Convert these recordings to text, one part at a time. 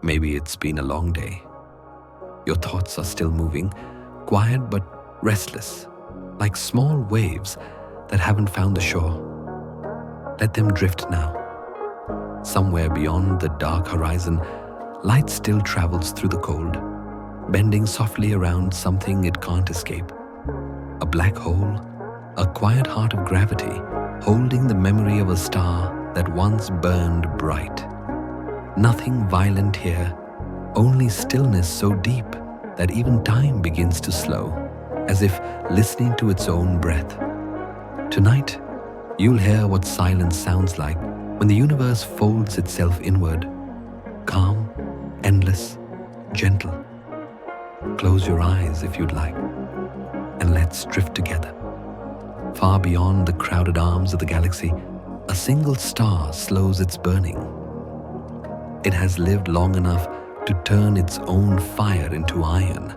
Maybe it's been a long day. Your thoughts are still moving, quiet but restless, like small waves that haven't found the shore. Let them drift now. Somewhere beyond the dark horizon, light still travels through the cold, bending softly around something it can't escape. A black hole, a quiet heart of gravity, holding the memory of a star that once burned bright. Nothing violent here, only stillness so deep that even time begins to slow, as if listening to its own breath. Tonight, you'll hear what silence sounds like when the universe folds itself inward, calm, endless, gentle. Close your eyes if you'd like, and let's drift together. Far beyond the crowded arms of the galaxy, a single star slows its burning. It has lived long enough to turn its own fire into iron,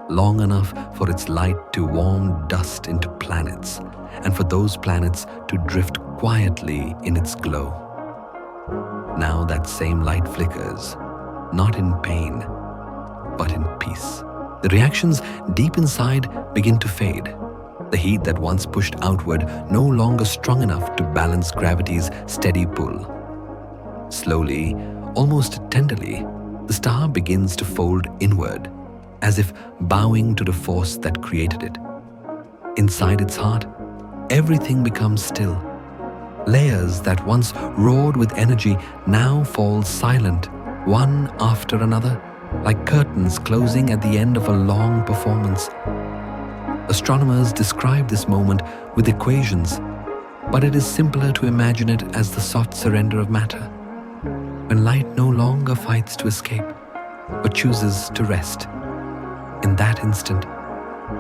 long enough for its light to warm dust into planets, and for those planets to drift quietly in its glow. Now that same light flickers, not in pain, but in peace. The reactions deep inside begin to fade. The heat that once pushed outward no longer strong enough to balance gravity's steady pull. Slowly, almost tenderly, the star begins to fold inward, as if bowing to the force that created it. Inside its heart, everything becomes still. Layers that once roared with energy now fall silent, one after another, like curtains closing at the end of a long performance. Astronomers describe this moment with equations, but it is simpler to imagine it as the soft surrender of matter, when light no longer fights to escape, but chooses to rest. In that instant,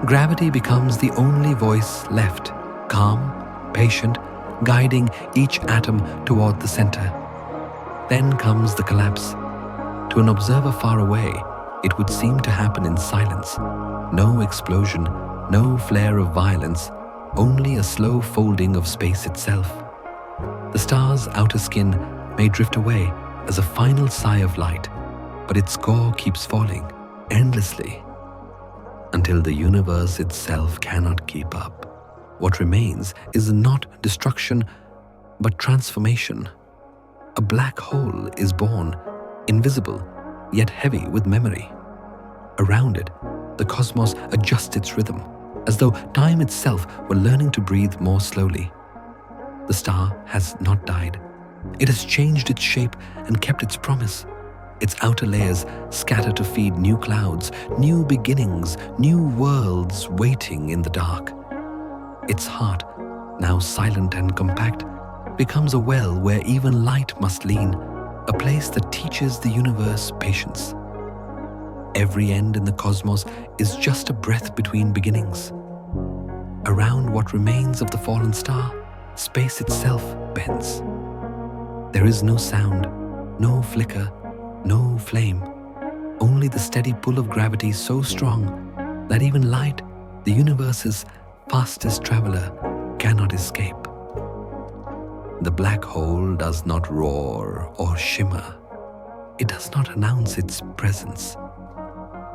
gravity becomes the only voice left, calm, patient, guiding each atom toward the center. Then comes the collapse. To an observer far away, it would seem to happen in silence. No explosion, no flare of violence, only a slow folding of space itself. The star's outer skin may drift away as a final sigh of light, but its core keeps falling endlessly until the universe itself cannot keep up. What remains is not destruction, but transformation. A black hole is born, invisible, yet heavy with memory. Around it, the cosmos adjusts its rhythm, as though time itself were learning to breathe more slowly. The star has not died. It has changed its shape and kept its promise. Its outer layers scatter to feed new clouds, new beginnings, new worlds waiting in the dark. Its heart, now silent and compact, becomes a well where even light must lean, a place that teaches the universe patience. Every end in the cosmos is just a breath between beginnings. Around what remains of the fallen star, space itself bends. There is no sound, no flicker, no flame, only the steady pull of gravity so strong that even light, the universe's fastest traveler, cannot escape. The black hole does not roar or shimmer. It does not announce its presence.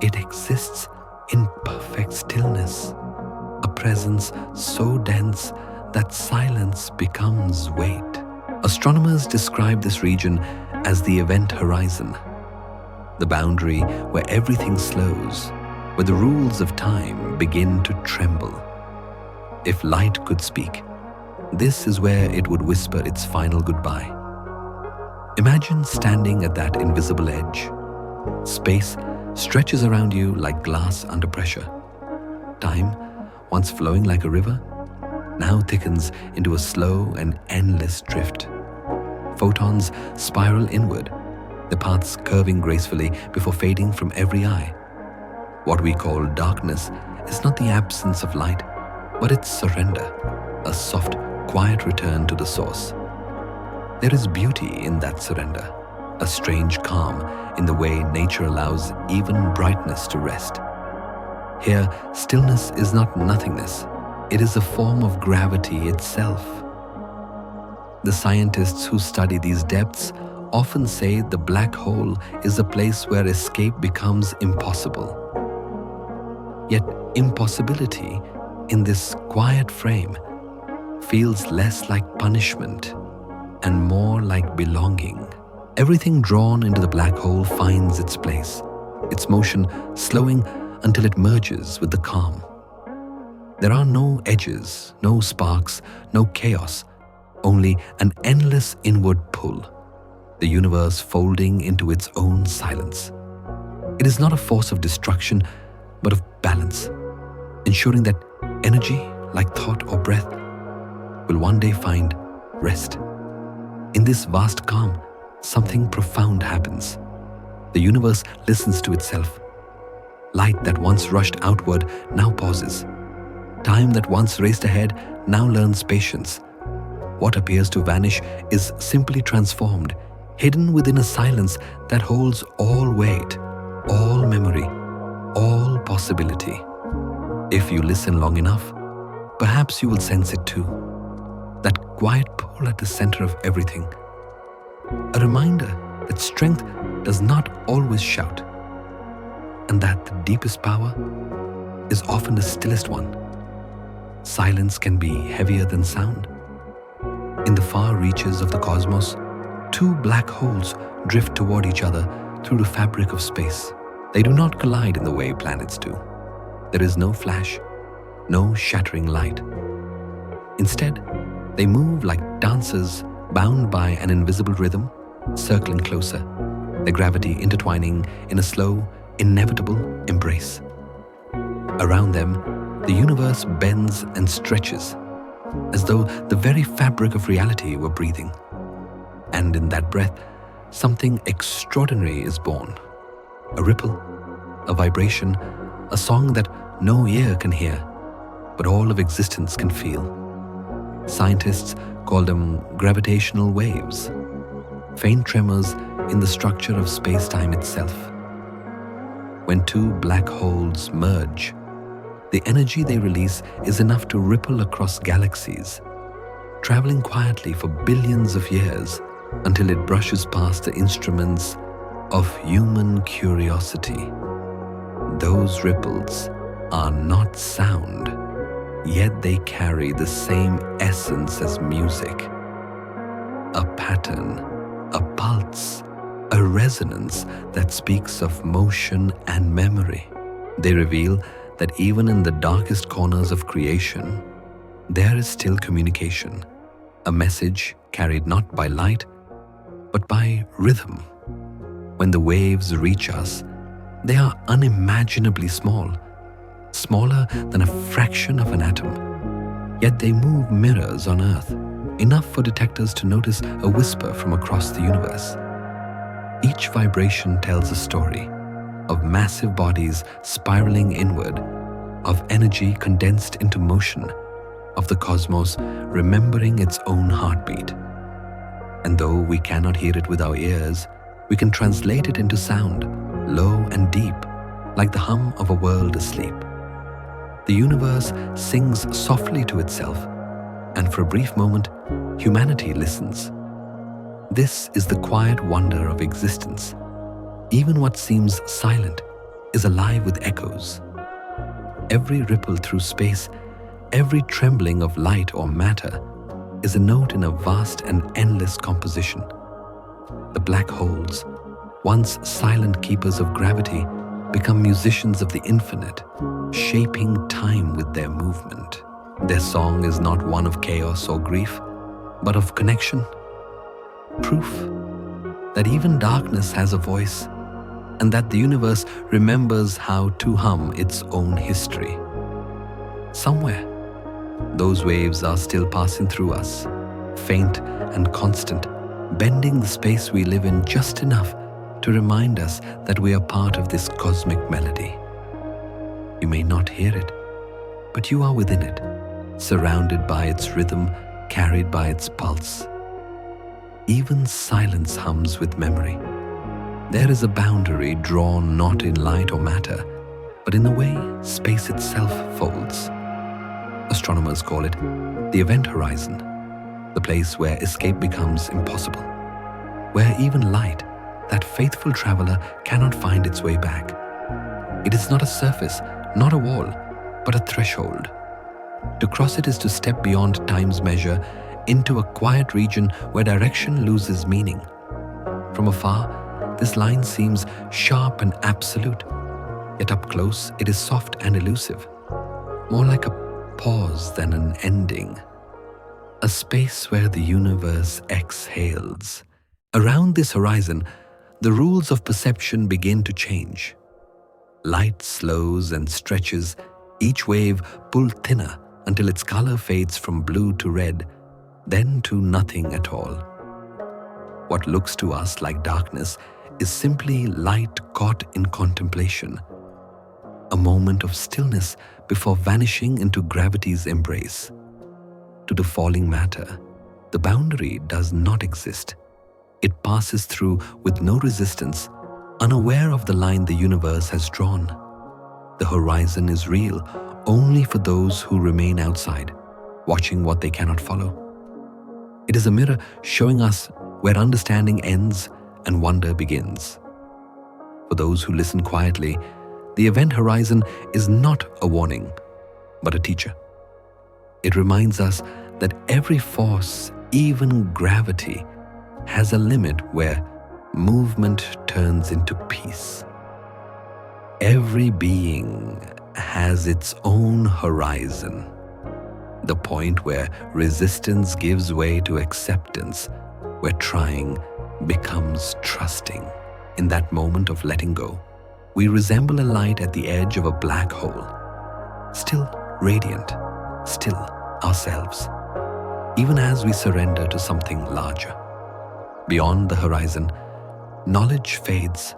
It exists in perfect stillness, a presence so dense that silence becomes weight. Astronomers describe this region as the event horizon, the boundary where everything slows, where the rules of time begin to tremble. If light could speak, this is where it would whisper its final goodbye. Imagine standing at that invisible edge. Space stretches around you like glass under pressure. Time, once flowing like a river, now thickens into a slow and endless drift. Photons spiral inward, the paths curving gracefully before fading from every eye. What we call darkness is not the absence of light, but its surrender, a soft, quiet return to the source. There is beauty in that surrender, a strange calm in the way nature allows even brightness to rest. Here, stillness is not nothingness. It is a form of gravity itself. The scientists who study these depths often say the black hole is a place where escape becomes impossible. Yet impossibility in this quiet frame feels less like punishment and more like belonging. Everything drawn into the black hole finds its place, its motion slowing until it merges with the calm. There are no edges, no sparks, no chaos, only an endless inward pull, the universe folding into its own silence. It is not a force of destruction, but of balance, ensuring that energy, like thought or breath, will one day find rest. In this vast calm, something profound happens. The universe listens to itself. Light that once rushed outward now pauses. Time that once raced ahead now learns patience. What appears to vanish is simply transformed, hidden within a silence that holds all weight, all memory, all possibility. If you listen long enough, perhaps you will sense it too. That quiet pull at the center of everything. A reminder that strength does not always shout, and that the deepest power is often the stillest one. Silence can be heavier than sound. In the far reaches of the cosmos, two black holes drift toward each other through the fabric of space. They do not collide in the way planets do. There is no flash, no shattering light. Instead, they move like dancers bound by an invisible rhythm, circling closer, their gravity intertwining in a slow, inevitable embrace. Around them, the universe bends and stretches, as though the very fabric of reality were breathing. And in that breath, something extraordinary is born. A ripple, a vibration, a song that no ear can hear, but all of existence can feel. Scientists call them gravitational waves, faint tremors in the structure of space-time itself. When two black holes merge, the energy they release is enough to ripple across galaxies, traveling quietly for billions of years until it brushes past the instruments of human curiosity. Those ripples are not sound, yet they carry the same essence as music. A pattern, a pulse, a resonance that speaks of motion and memory. They reveal that even in the darkest corners of creation, there is still communication, a message carried not by light, but by rhythm. When the waves reach us, they are unimaginably small, smaller than a fraction of an atom. Yet they move mirrors on Earth, enough for detectors to notice a whisper from across the universe. Each vibration tells a story of massive bodies spiraling inward, of energy condensed into motion, of the cosmos remembering its own heartbeat. And though we cannot hear it with our ears, we can translate it into sound, low and deep, like the hum of a world asleep. The universe sings softly to itself, and for a brief moment, humanity listens. This is the quiet wonder of existence. Even what seems silent is alive with echoes. Every ripple through space, every trembling of light or matter is a note in a vast and endless composition. The black holes, once silent keepers of gravity, become musicians of the infinite, shaping time with their movement. Their song is not one of chaos or grief, but of connection. Proof that even darkness has a voice, and that the universe remembers how to hum its own history. Somewhere, those waves are still passing through us, faint and constant, bending the space we live in just enough to remind us that we are part of this cosmic melody. You may not hear it, but you are within it, surrounded by its rhythm, carried by its pulse. Even silence hums with memory. There is a boundary drawn not in light or matter, but in the way space itself folds. Astronomers call it the event horizon, the place where escape becomes impossible. where even light, that faithful traveler, cannot find its way back. It is not a surface, not a wall, but a threshold. To cross it is to step beyond time's measure into a quiet region where direction loses meaning. From afar, this line seems sharp and absolute, yet up close it is soft and elusive, more like a pause than an ending, a space where the universe exhales. Around this horizon, the rules of perception begin to change. Light slows and stretches, each wave pulled thinner until its color fades from blue to red, then to nothing at all. What looks to us like darkness is simply light caught in contemplation, a moment of stillness before vanishing into gravity's embrace. To the falling matter, the boundary does not exist. It passes through with no resistance, unaware of the line the universe has drawn. The horizon is real only for those who remain outside, watching what they cannot follow. It is a mirror showing us where understanding ends and wonder begins. For those who listen quietly, the event horizon is not a warning, but a teacher. It reminds us that every force, even gravity, has a limit where movement turns into peace. Every being has its own horizon, the point where resistance gives way to acceptance, where trying becomes trusting. In that moment of letting go, we resemble a light at the edge of a black hole, still radiant, still ourselves, even as we surrender to something larger. Beyond the horizon, knowledge fades,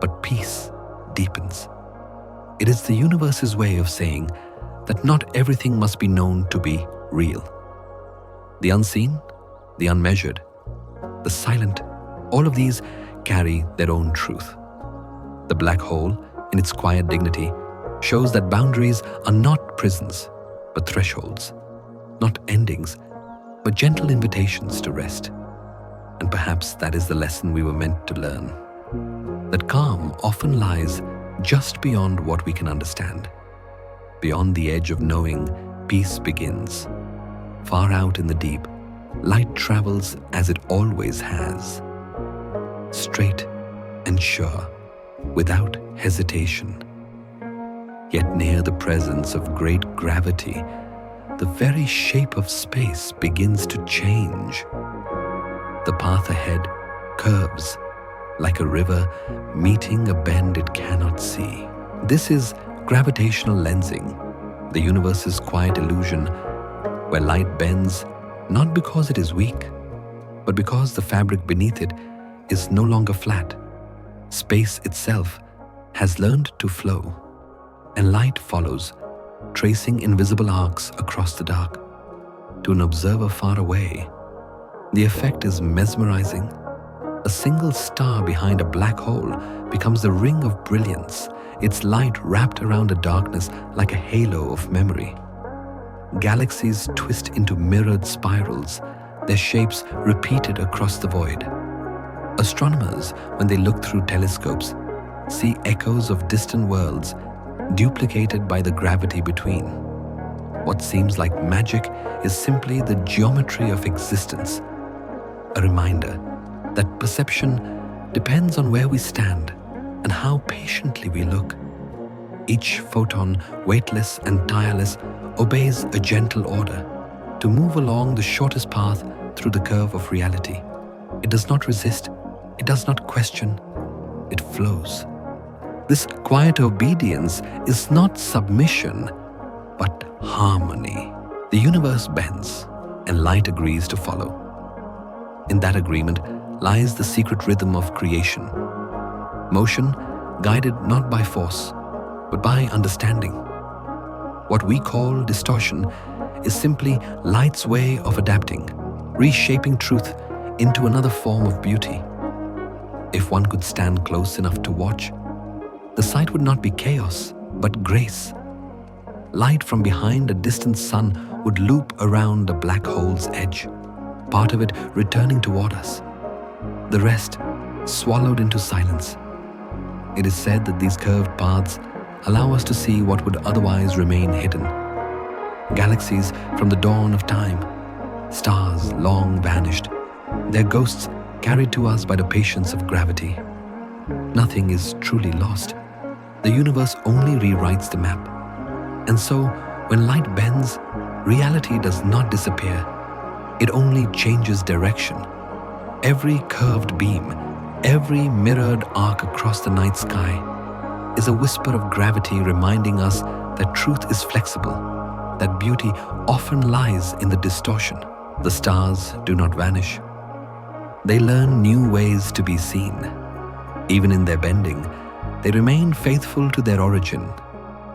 but peace deepens. It is the universe's way of saying that not everything must be known to be real. The unseen, the unmeasured, the silent, all of these carry their own truth. The black hole, in its quiet dignity, shows that boundaries are not prisons, but thresholds, not endings, but gentle invitations to rest. And perhaps that is the lesson we were meant to learn. That calm often lies just beyond what we can understand. Beyond the edge of knowing, peace begins. Far out in the deep, light travels as it always has. Straight and sure, without hesitation. Yet near the presence of great gravity, the very shape of space begins to change. The path ahead curves like a river meeting a bend it cannot see. This is gravitational lensing, the universe's quiet illusion, where light bends not because it is weak, but because the fabric beneath it is no longer flat. Space itself has learned to flow, and light follows, tracing invisible arcs across the dark. To an observer far away, the effect is mesmerizing. A single star behind a black hole becomes the ring of brilliance, its light wrapped around a darkness like a halo of memory. Galaxies twist into mirrored spirals, their shapes repeated across the void. Astronomers, when they look through telescopes, see echoes of distant worlds duplicated by the gravity between. What seems like magic is simply the geometry of existence, a reminder that perception depends on where we stand and how patiently we look. Each photon, weightless and tireless, obeys a gentle order to move along the shortest path through the curve of reality. It does not resist, it does not question, it flows. This quiet obedience is not submission, but harmony. The universe bends, and light agrees to follow. In that agreement lies the secret rhythm of creation. Motion guided not by force, but by understanding. What we call distortion is simply light's way of adapting, reshaping truth into another form of beauty. If one could stand close enough to watch, the sight would not be chaos, but grace. Light from behind a distant sun would loop around a black hole's edge, part of it returning toward us. the rest swallowed into silence. It is said that these curved paths allow us to see what would otherwise remain hidden. Galaxies from the dawn of time, stars long vanished, their ghosts carried to us by the patience of gravity. Nothing is truly lost. The universe only rewrites the map. And so, when light bends, reality does not disappear. It only changes direction. Every curved beam, every mirrored arc across the night sky is a whisper of gravity reminding us that truth is flexible, that beauty often lies in the distortion. The stars do not vanish. They learn new ways to be seen. Even in their bending, they remain faithful to their origin,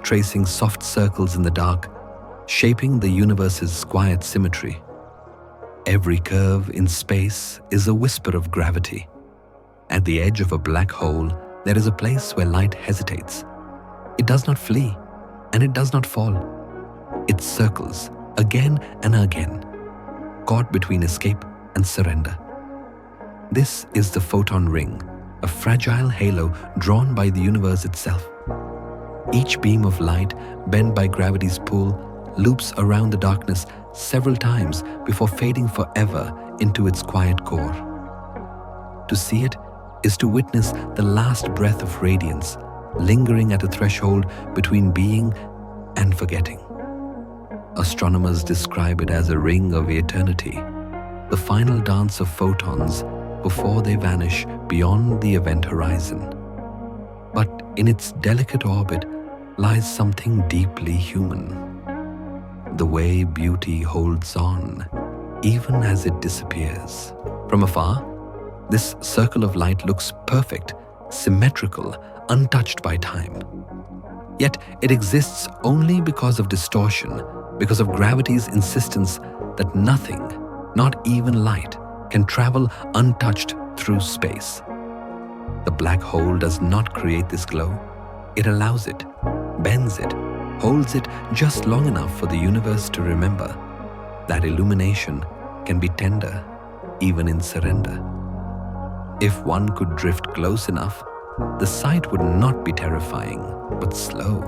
tracing soft circles in the dark, shaping the universe's quiet symmetry. Every curve in space is a whisper of gravity. At the edge of a black hole, there is a place where light hesitates. It does not flee, and it does not fall. It circles again and again, caught between escape and surrender. This is the photon ring, a fragile halo drawn by the universe itself. Each beam of light, bent by gravity's pull, loops around the darkness several times before fading forever into its quiet core. To see it is to witness the last breath of radiance, lingering at a threshold between being and forgetting. Astronomers describe it as a ring of eternity, the final dance of photons before they vanish beyond the event horizon. But in its delicate orbit lies something deeply human. The way beauty holds on, even as it disappears. From afar, this circle of light looks perfect, symmetrical, untouched by time. Yet it exists only because of distortion, because of gravity's insistence that nothing, not even light, can travel untouched through space. The black hole does not create this glow. It allows it, bends it, holds it just long enough for the universe to remember that illumination can be tender even in surrender. If one could drift close enough, the sight would not be terrifying, but slow.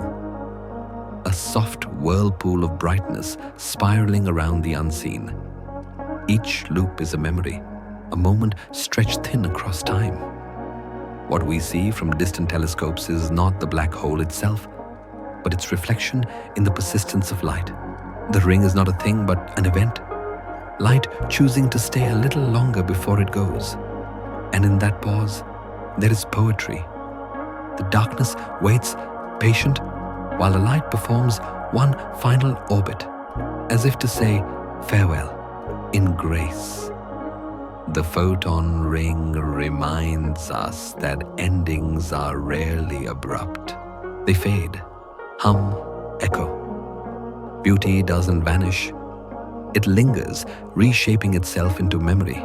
A soft whirlpool of brightness spiraling around the unseen. Each loop is a memory, a moment stretched thin across time. What we see from distant telescopes is not the black hole itself, but its reflection in the persistence of light. The ring is not a thing, but an event. Light choosing to stay a little longer before it goes. And in that pause, there is poetry. The darkness waits, patient, while the light performs one final orbit, as if to say farewell in grace. The photon ring reminds us that endings are rarely abrupt. They fade, hum, echo. Beauty doesn't vanish. It lingers, reshaping itself into memory.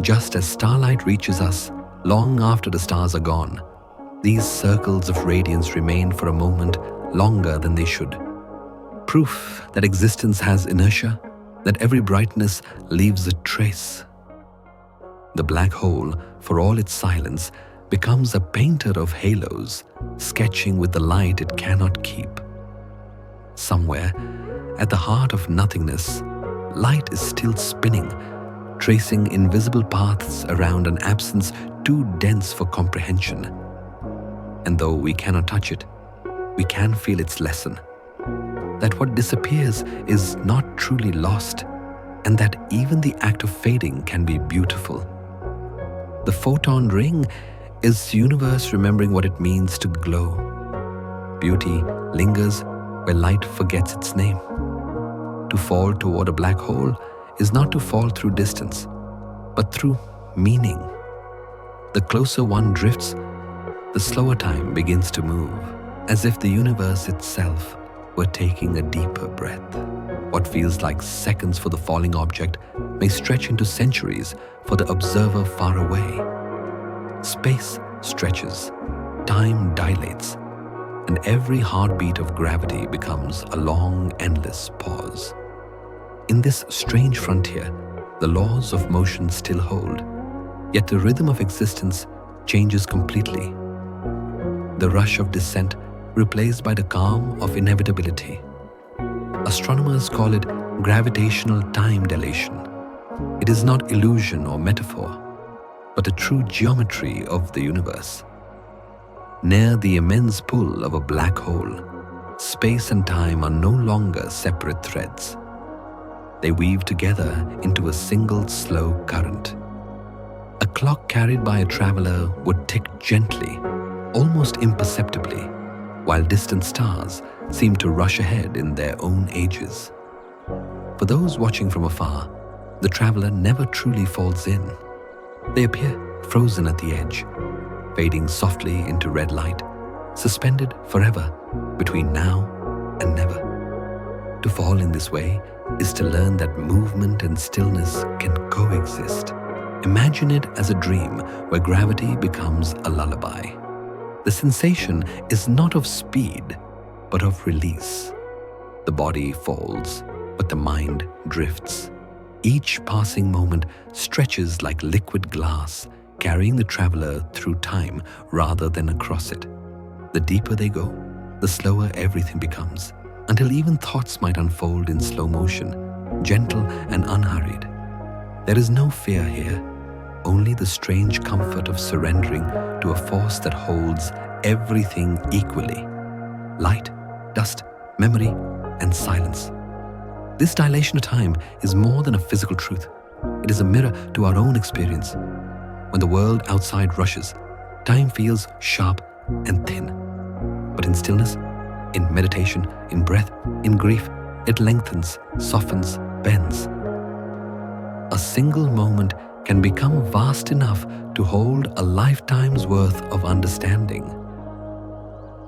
Just as starlight reaches us long after the stars are gone, these circles of radiance remain for a moment longer than they should. Proof that existence has inertia, that every brightness leaves a trace. The black hole, for all its silence, becomes a painter of halos, sketching with the light it cannot keep. Somewhere, at the heart of nothingness, light is still spinning, tracing invisible paths around an absence too dense for comprehension. And though we cannot touch it, we can feel its lesson. That what disappears is not truly lost, and that even the act of fading can be beautiful. The photon ring is the universe remembering what it means to glow. Beauty lingers where light forgets its name. To fall toward a black hole is not to fall through distance, but through meaning. The closer one drifts, the slower time begins to move, as if the universe itself were taking a deeper breath. What feels like seconds for the falling object may stretch into centuries for the observer far away. Space stretches, time dilates, and every heartbeat of gravity becomes a long, endless pause. In this strange frontier, the laws of motion still hold. Yet the rhythm of existence changes completely. The rush of descent replaced by the calm of inevitability. Astronomers call it gravitational time dilation. It is not illusion or metaphor, but a true geometry of the universe. Near the immense pull of a black hole, space and time are no longer separate threads. They weave together into a single slow current. A clock carried by a traveler would tick gently, almost imperceptibly, while distant stars seem to rush ahead in their own ages. For those watching from afar, the traveler never truly falls in. They appear frozen at the edge, fading softly into red light, suspended forever between now and never. To fall in this way is to learn that movement and stillness can coexist. Imagine it as a dream where gravity becomes a lullaby. The sensation is not of speed, but of release. The body falls, but the mind drifts. Each passing moment stretches like liquid glass, carrying the traveler through time rather than across it. The deeper they go, the slower everything becomes, until even thoughts might unfold in slow motion, gentle and unhurried. There is no fear here, only the strange comfort of surrendering to a force that holds everything equally: light, dust, memory, and silence. This dilation of time is more than a physical truth. It is a mirror to our own experience. When the world outside rushes, time feels sharp and thin. But in stillness, in meditation, in breath, in grief, it lengthens, softens, bends. A single moment can become vast enough to hold a lifetime's worth of understanding.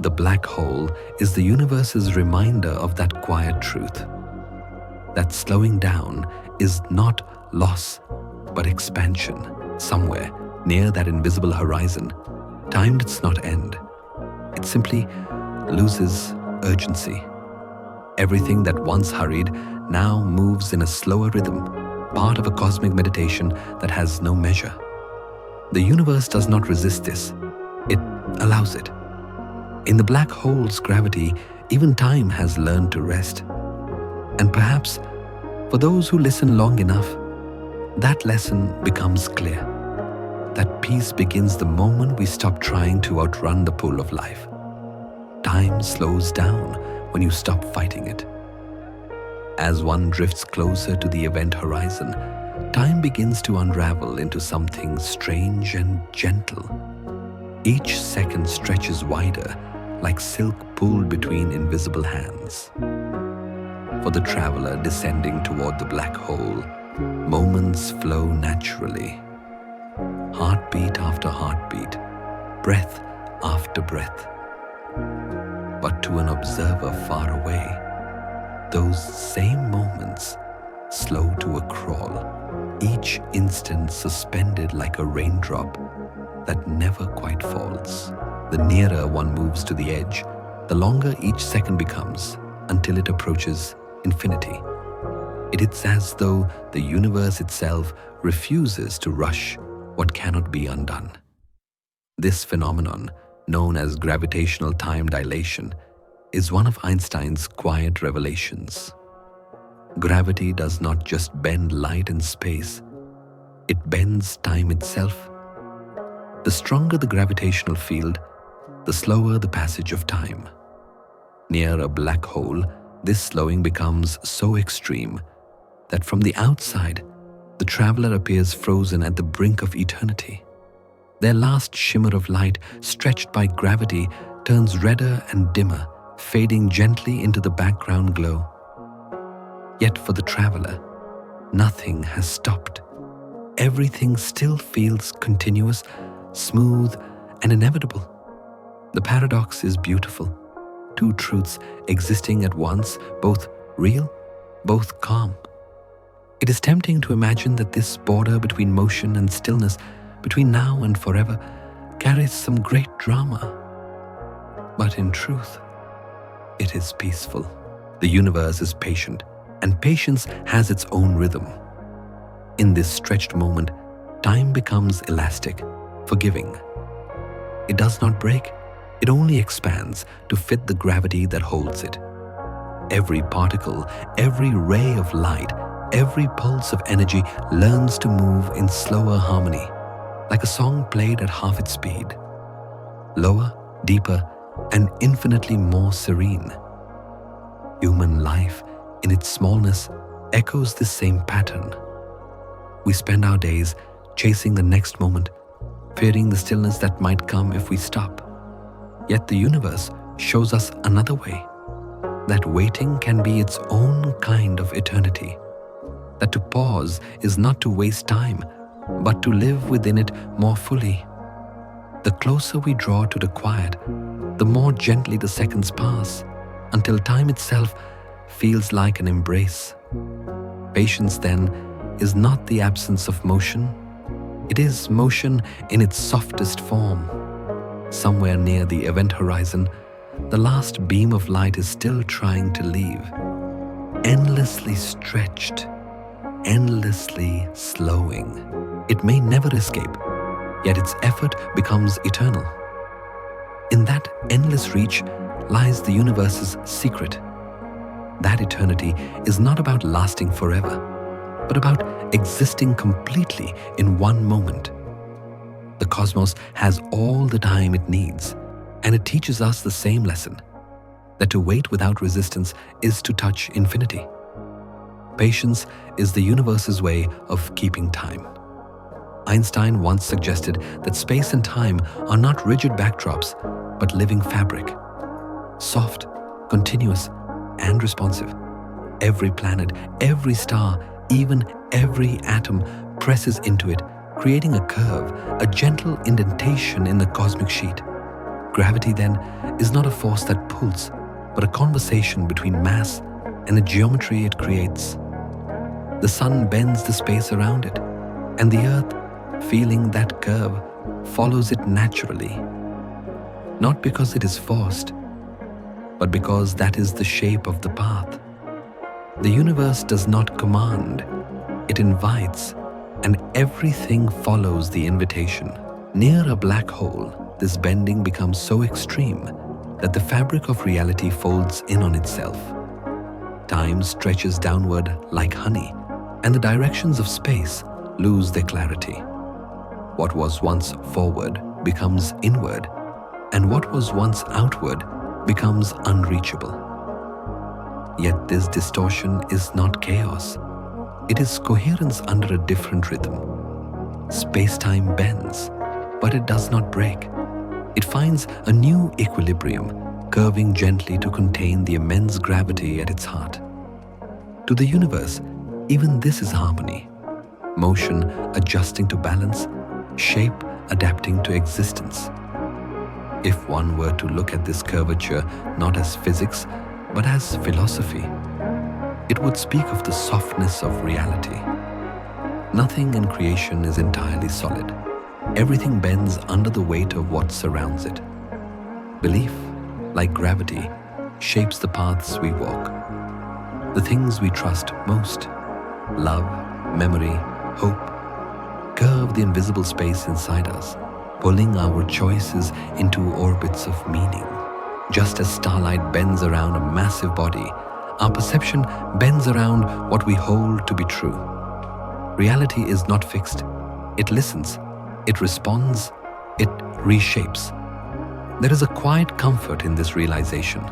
The black hole is the universe's reminder of that quiet truth. That slowing down is not loss, but expansion. Somewhere near that invisible horizon, time does not end. It simply loses urgency. Everything that once hurried now moves in a slower rhythm, part of a cosmic meditation that has no measure. The universe does not resist this. It allows it. In the black hole's gravity, even time has learned to rest. And perhaps, for those who listen long enough, that lesson becomes clear. That peace begins the moment we stop trying to outrun the pull of life. Time slows down when you stop fighting it. As one drifts closer to the event horizon, time begins to unravel into something strange and gentle. Each second stretches wider, like silk pulled between invisible hands. For the traveler descending toward the black hole, moments flow naturally. Heartbeat after heartbeat, breath after breath. But to an observer far away, those same moments slow to a crawl, each instant suspended like a raindrop that never quite falls. The nearer one moves to the edge, the longer each second becomes until it approaches infinity. It is as though the universe itself refuses to rush what cannot be undone. This phenomenon, known as gravitational time dilation, is one of Einstein's quiet revelations. Gravity does not just bend light and space, it bends time itself. The stronger the gravitational field, the slower the passage of time. Near a black hole, this slowing becomes so extreme that from the outside, the traveler appears frozen at the brink of eternity. Their last shimmer of light, stretched by gravity, turns redder and dimmer, fading gently into the background glow. Yet for the traveler, nothing has stopped. Everything still feels continuous, smooth, and inevitable. The paradox is beautiful. Two truths existing at once, both real, both calm. It is tempting to imagine that this border between motion and stillness, between now and forever, carries some great drama. But in truth, it is peaceful. The universe is patient, and patience has its own rhythm. In this stretched moment, time becomes elastic, forgiving. It does not break, it only expands to fit the gravity that holds it. Every particle, every ray of light, every pulse of energy learns to move in slower harmony, like a song played at half its speed. Lower, deeper, and infinitely more serene. Human life, in its smallness, echoes this same pattern. We spend our days chasing the next moment, fearing the stillness that might come if we stop. Yet the universe shows us another way, that waiting can be its own kind of eternity, that to pause is not to waste time, but to live within it more fully. The closer we draw to the quiet, the more gently the seconds pass, until time itself feels like an embrace. Patience, then, is not the absence of motion. It is motion in its softest form. Somewhere near the event horizon, the last beam of light is still trying to leave, endlessly stretched, endlessly slowing. It may never escape, yet its effort becomes eternal. In that endless reach lies the universe's secret. That eternity is not about lasting forever, but about existing completely in one moment. The cosmos has all the time it needs, and it teaches us the same lesson, that to wait without resistance is to touch infinity. Patience is the universe's way of keeping time. Einstein once suggested that space and time are not rigid backdrops, but living fabric. Soft, continuous, and responsive. Every planet, every star, even every atom presses into it, creating a curve, a gentle indentation in the cosmic sheet. Gravity, then, is not a force that pulls, but a conversation between mass and the geometry it creates. The sun bends the space around it, and the earth, feeling that curve, follows it naturally. Not because it is forced, but because that is the shape of the path. The universe does not command, it invites, and everything follows the invitation. Near a black hole, this bending becomes so extreme that the fabric of reality folds in on itself. Time stretches downward like honey, and the directions of space lose their clarity. What was once forward becomes inward, and what was once outward becomes unreachable. Yet this distortion is not chaos. It is coherence under a different rhythm. Space-time bends, but it does not break. It finds a new equilibrium, curving gently to contain the immense gravity at its heart. To the universe, even this is harmony. Motion adjusting to balance, shape adapting to existence. If one were to look at this curvature not as physics, but as philosophy, it would speak of the softness of reality. Nothing in creation is entirely solid. Everything bends under the weight of what surrounds it. Belief, like gravity, shapes the paths we walk. The things we trust most, love, memory, hope, curve the invisible space inside us, pulling our choices into orbits of meaning. Just as starlight bends around a massive body, our perception bends around what we hold to be true. Reality is not fixed. It listens, it responds, it reshapes. There is a quiet comfort in this realization.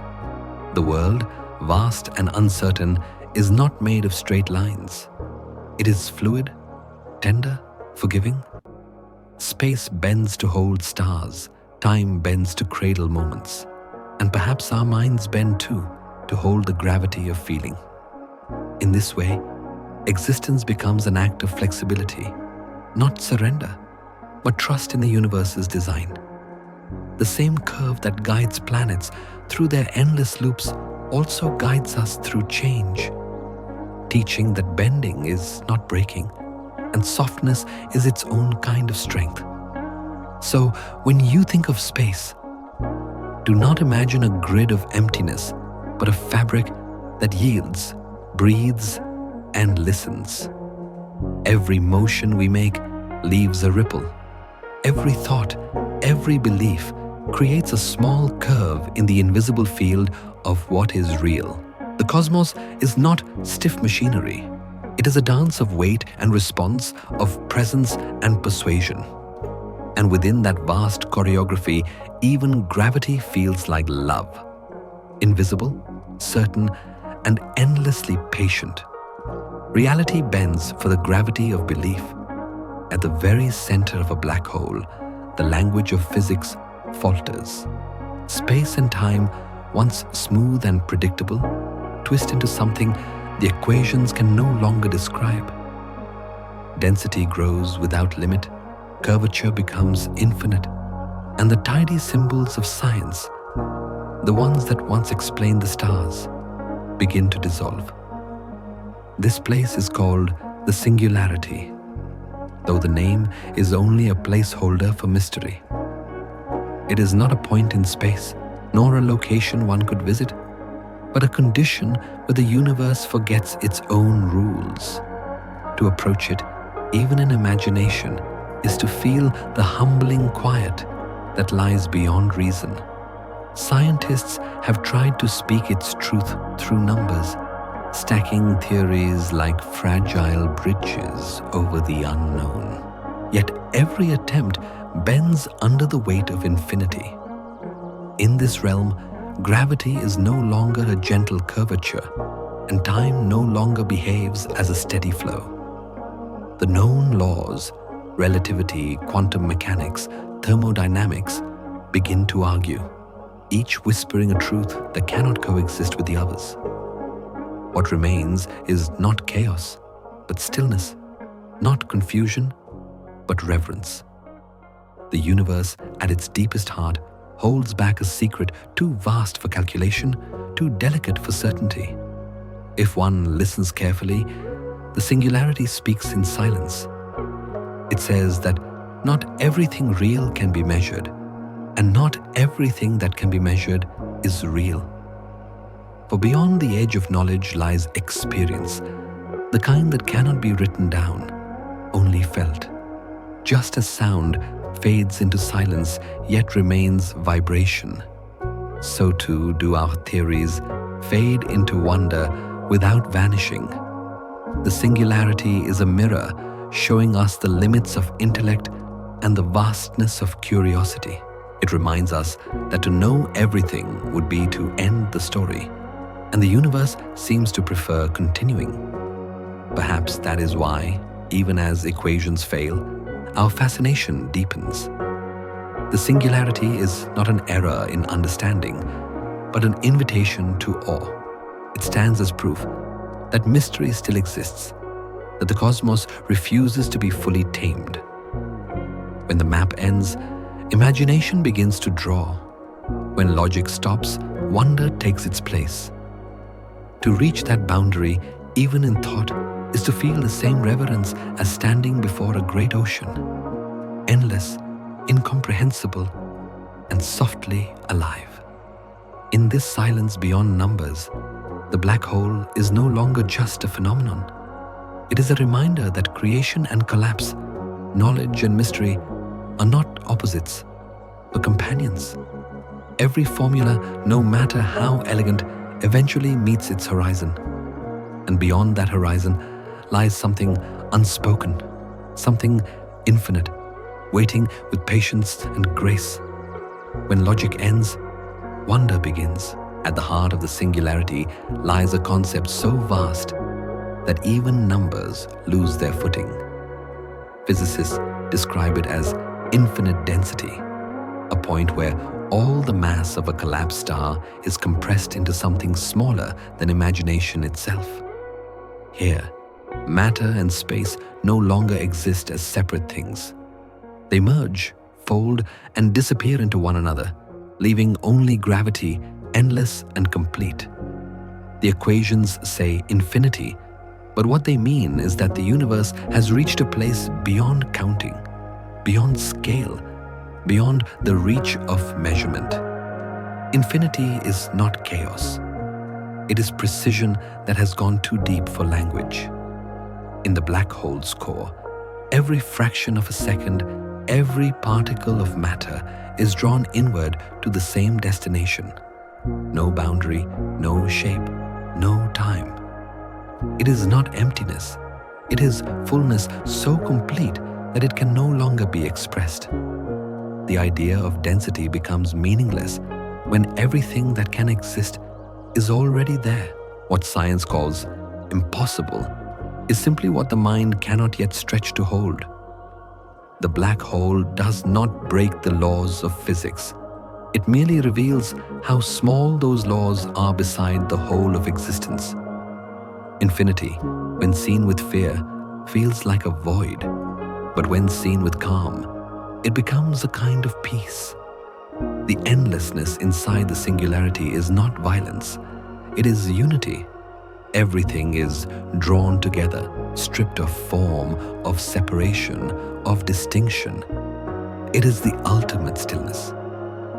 The world, vast and uncertain, is not made of straight lines. It is fluid, tender, forgiving. Space bends to hold stars, time bends to cradle moments, and perhaps our minds bend too, to hold the gravity of feeling. In this way, existence becomes an act of flexibility, not surrender, but trust in the universe's design. The same curve that guides planets through their endless loops also guides us through change, teaching that bending is not breaking, and softness is its own kind of strength. So, when you think of space, do not imagine a grid of emptiness, but a fabric that yields, breathes, and listens. Every motion we make leaves a ripple. Every thought, every belief creates a small curve in the invisible field of what is real. The cosmos is not stiff machinery. It is a dance of weight and response, of presence and persuasion. And within that vast choreography, even gravity feels like love. Invisible, certain, and endlessly patient. Reality bends for the gravity of belief. At the very center of a black hole, the language of physics falters. Space and time, once smooth and predictable, twist into something the equations can no longer describe. Density grows without limit, curvature becomes infinite, and the tidy symbols of science, the ones that once explained the stars, begin to dissolve. This place is called the singularity, though the name is only a placeholder for mystery. It is not a point in space, nor a location one could visit, but a condition where the universe forgets its own rules. To approach it, even in imagination, is to feel the humbling quiet that lies beyond reason. Scientists have tried to speak its truth through numbers, stacking theories like fragile bridges over the unknown. Yet every attempt bends under the weight of infinity. In this realm, gravity is no longer a gentle curvature, and time no longer behaves as a steady flow. The known laws, relativity, quantum mechanics, thermodynamics, begin to argue, each whispering a truth that cannot coexist with the others. What remains is not chaos, but stillness, not confusion, but reverence. The universe, at its deepest heart, holds back a secret too vast for calculation, too delicate for certainty. If one listens carefully, the singularity speaks in silence. It says that not everything real can be measured, and not everything that can be measured is real. For beyond the edge of knowledge lies experience, the kind that cannot be written down, only felt. Just as sound fades into silence yet remains vibration, so too do our theories fade into wonder without vanishing. The singularity is a mirror showing us the limits of intellect and the vastness of curiosity. It reminds us that to know everything would be to end the story, and the universe seems to prefer continuing. Perhaps that is why, even as equations fail, our fascination deepens. The singularity is not an error in understanding, but an invitation to awe. It stands as proof that mystery still exists, that the cosmos refuses to be fully tamed. When the map ends, imagination begins to draw. When logic stops, wonder takes its place. To reach that boundary, even in thought, is to feel the same reverence as standing before a great ocean, endless, incomprehensible, and softly alive. In this silence beyond numbers, the black hole is no longer just a phenomenon. It is a reminder that creation and collapse, knowledge and mystery, are not opposites, but companions. Every formula, no matter how elegant, eventually meets its horizon. And beyond that horizon lies something unspoken, something infinite, waiting with patience and grace. When logic ends, wonder begins. At the heart of the singularity lies a concept so vast that even numbers lose their footing. Physicists describe it as infinite density, a point where all the mass of a collapsed star is compressed into something smaller than imagination itself. Here, matter and space no longer exist as separate things. They merge, fold, and disappear into one another, leaving only gravity, endless and complete. The equations say infinity, but what they mean is that the universe has reached a place beyond counting, beyond scale, beyond the reach of measurement. Infinity is not chaos. It is precision that has gone too deep for language. In the black hole's core, Every fraction of a second, every particle of matter is drawn inward to the same destination. No boundary, no shape, no time. It is not emptiness. It is fullness so complete that it can no longer be expressed. The idea of density becomes meaningless when everything that can exist is already there. What science calls impossible is simply what the mind cannot yet stretch to hold. The black hole does not break the laws of physics. It merely reveals how small those laws are beside the whole of existence. Infinity, when seen with fear, feels like a void, but when seen with calm, it becomes a kind of peace. The endlessness inside the singularity is not violence, it is unity. Everything is drawn together, stripped of form, of separation, of distinction. It is the ultimate stillness,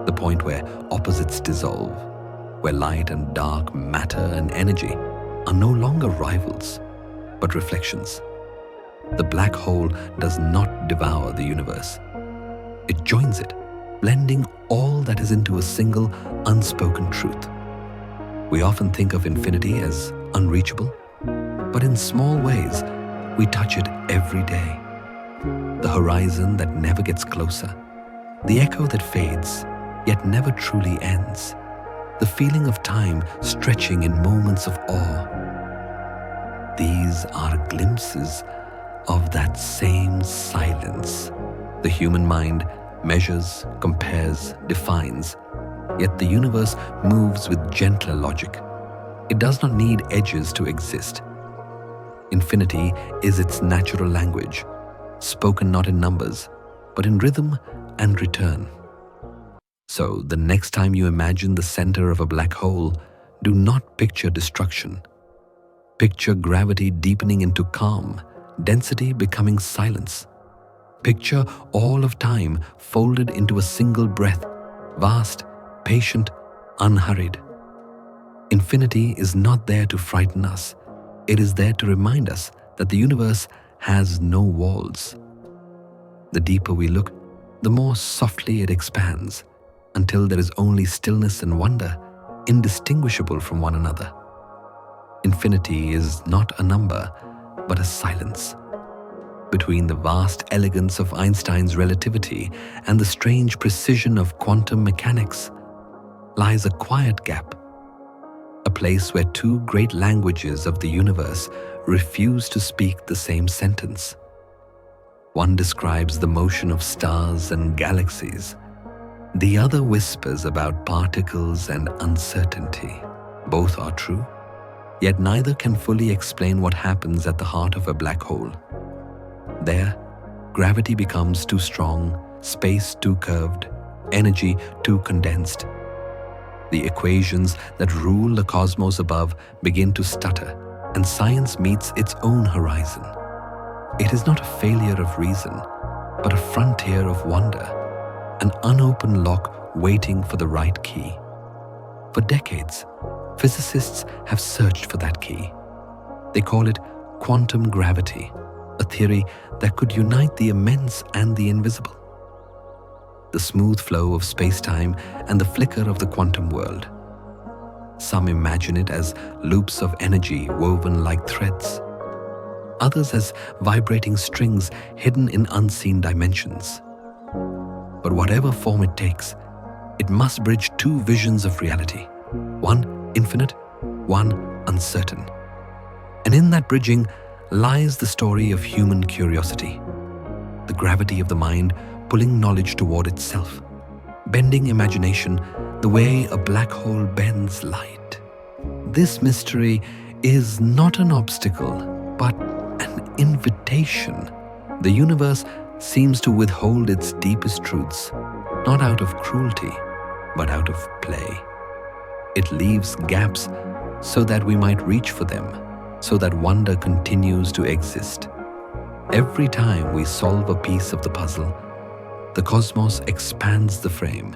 the point where opposites dissolve, where light and dark, matter and energy are no longer rivals, but reflections. The black hole does not devour the universe. It joins it, blending all that is into a single, unspoken truth. We often think of infinity as unreachable, but in small ways, we touch it every day. The horizon that never gets closer, the echo that fades, yet never truly ends, the feeling of time stretching in moments of awe. These are glimpses of that same silence. The human mind measures, compares, defines, yet the universe moves with gentler logic. It does not need edges to exist. Infinity is its natural language, spoken not in numbers, but in rhythm and return. So, the next time you imagine the center of a black hole, do not picture destruction. Picture gravity deepening into calm, density becoming silence. Picture all of time folded into a single breath, vast, patient, unhurried. Infinity is not there to frighten us. It is there to remind us that the universe has no walls. The deeper we look, the more softly it expands, until there is only stillness and wonder, indistinguishable from one another. Infinity is not a number, but a silence. Between the vast elegance of Einstein's relativity and the strange precision of quantum mechanics lies a quiet gap, a place where two great languages of the universe refuse to speak the same sentence. One describes the motion of stars and galaxies. The other whispers about particles and uncertainty. Both are true, yet neither can fully explain what happens at the heart of a black hole. There, gravity becomes too strong, space too curved, energy too condensed. The equations that rule the cosmos above begin to stutter, and science meets its own horizon. It is not a failure of reason, but a frontier of wonder, an unopened lock waiting for the right key. For decades, physicists have searched for that key. They call it quantum gravity, a theory that could unite the immense and the invisible. The smooth flow of space-time and the flicker of the quantum world. Some imagine it as loops of energy woven like threads. Others as vibrating strings hidden in unseen dimensions. But whatever form it takes, it must bridge two visions of reality, one infinite, one uncertain. And in that bridging lies the story of human curiosity, the gravity of the mind pulling knowledge toward itself, bending imagination the way a black hole bends light. This mystery is not an obstacle, but an invitation. The universe seems to withhold its deepest truths, not out of cruelty, but out of play. It leaves gaps so that we might reach for them, so that wonder continues to exist. Every time we solve a piece of the puzzle, the cosmos expands the frame,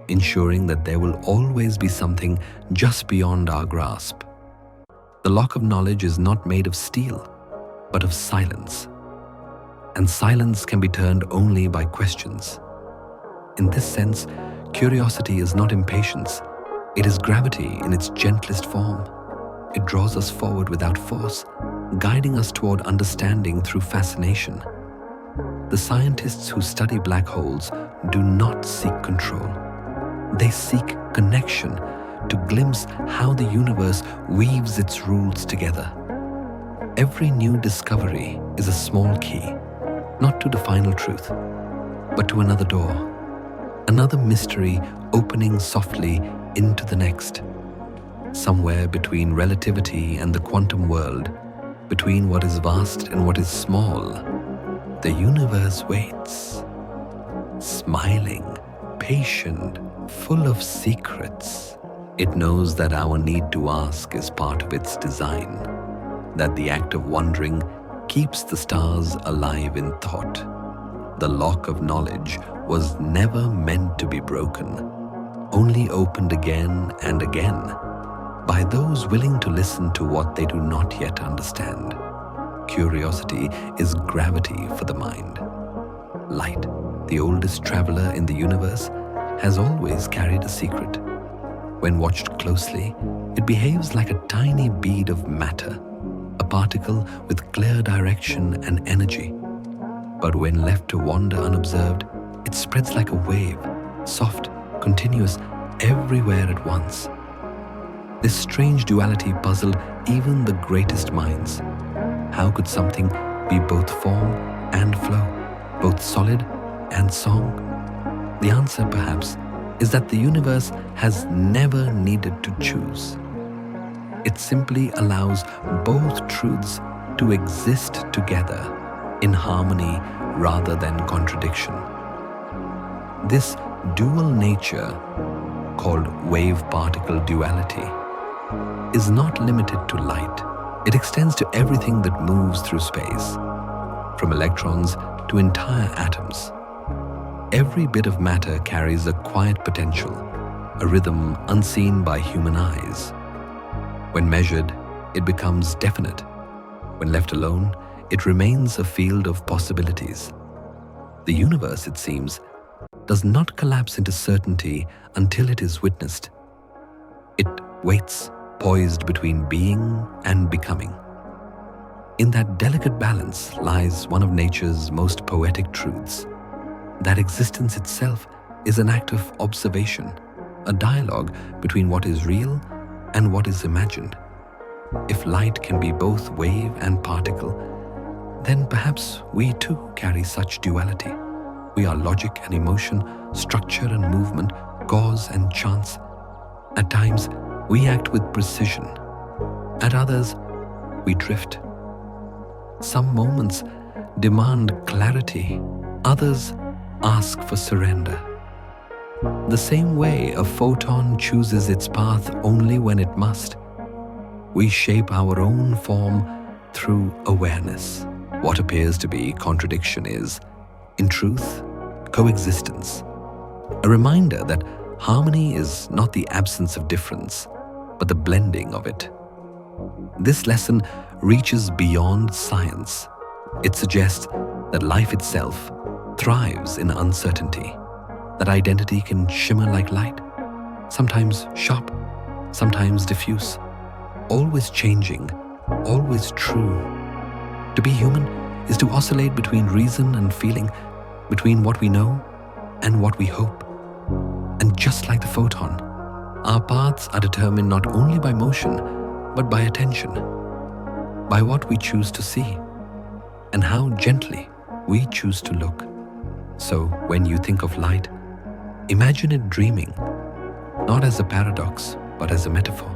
ensuring that there will always be something just beyond our grasp. The lock of knowledge is not made of steel, but of silence. and silence can be turned only by questions. In this sense, curiosity is not impatience, it is gravity in its gentlest form. It draws us forward without force, guiding us toward understanding through fascination. The scientists who study black holes do not seek control. They seek connection to glimpse how the universe weaves its rules together. Every new discovery is a small key, not to the final truth, but to another door, another mystery opening softly into the next. Somewhere between relativity and the quantum world, between what is vast and what is small, the universe waits, smiling, patient, full of secrets. It knows that our need to ask is part of its design, that the act of wondering keeps the stars alive in thought. The lock of knowledge was never meant to be broken, only opened again and again by those willing to listen to what they do not yet understand. Curiosity is gravity for the mind. Light, the oldest traveler in the universe, has always carried a secret. When watched closely, it behaves like a tiny bead of matter, a particle with clear direction and energy. But when left to wander unobserved, it spreads like a wave, soft, continuous, everywhere at once. This strange duality puzzled even the greatest minds. How could something be both form and flow, both solid and song? The answer, perhaps, is that the universe has never needed to choose. It simply allows both truths to exist together in harmony rather than contradiction. This dual nature, called wave-particle duality, is not limited to light. It extends to everything that moves through space, from electrons to entire atoms. Every bit of matter carries a quiet potential, a rhythm unseen by human eyes. When measured, it becomes definite. When left alone, it remains a field of possibilities. The universe, it seems, does not collapse into certainty until it is witnessed. It waits, poised between being and becoming. In that delicate balance lies one of nature's most poetic truths, that existence itself is an act of observation, a dialogue between what is real and what is imagined. If light can be both wave and particle, then perhaps we too carry such duality. We are logic and emotion, structure and movement, cause and chance. At times, we act with precision. At others, we drift. Some moments demand clarity, others ask for surrender. The same way a photon chooses its path only when it must, we shape our own form through awareness. What appears to be contradiction is, in truth, coexistence. A reminder that harmony is not the absence of difference, but the blending of it. This lesson reaches beyond science. It suggests that life itself thrives in uncertainty, that identity can shimmer like light, sometimes sharp, sometimes diffuse, always changing, always true. To be human is to oscillate between reason and feeling, between what we know and what we hope. And just like the photon, our paths are determined not only by motion, but by attention, by what we choose to see, and how gently we choose to look. So when you think of light, imagine it dreaming, not as a paradox, but as a metaphor.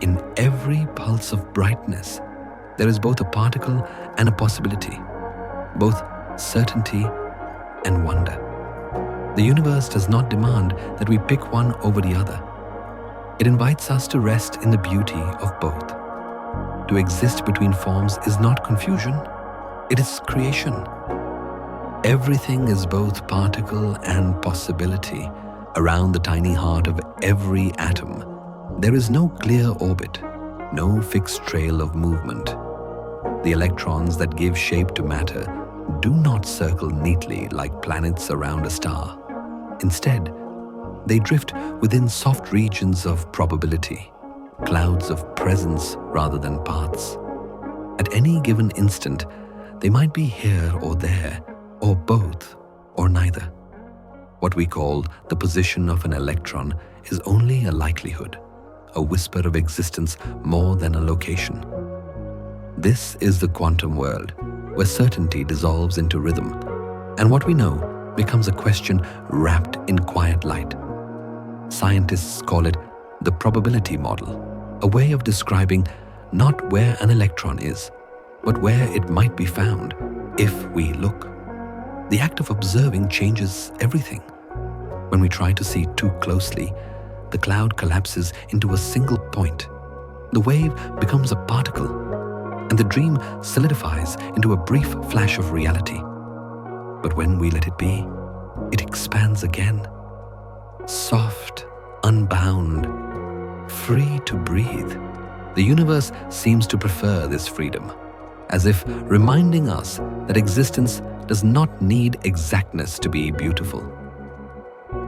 In every pulse of brightness, there is both a particle and a possibility, both certainty and wonder. The universe does not demand that we pick one over the other. It invites us to rest in the beauty of both. To exist between forms is not confusion, it is creation. Everything is both particle and possibility. Around the tiny heart of every atom, there is no clear orbit, no fixed trail of movement. The electrons that give shape to matter do not circle neatly like planets around a star. Instead, they drift within soft regions of probability, clouds of presence rather than paths. At any given instant, they might be here or there, or both, or neither. What we call the position of an electron is only a likelihood, a whisper of existence more than a location. This is the quantum world, where certainty dissolves into rhythm, and what we know becomes a question wrapped in quiet light. Scientists call it the probability model, a way of describing not where an electron is, but where it might be found if we look. The act of observing changes everything. When we try to see too closely, the cloud collapses into a single point. The wave becomes a particle, and the dream solidifies into a brief flash of reality. But when we let it be, it expands again, soft, unbound, free to breathe. The universe seems to prefer this freedom, as if reminding us that existence does not need exactness to be beautiful.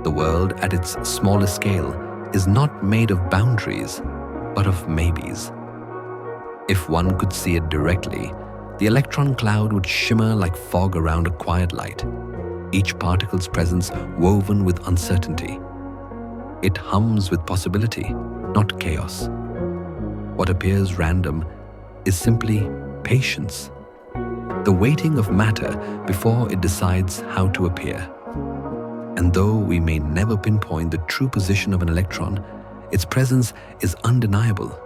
The world at its smallest scale is not made of boundaries, but of maybes. If one could see it directly, the electron cloud would shimmer like fog around a quiet light, each particle's presence woven with uncertainty. It hums with possibility, not chaos. What appears random is simply patience, the waiting of matter before it decides how to appear. And though we may never pinpoint the true position of an electron, its presence is undeniable.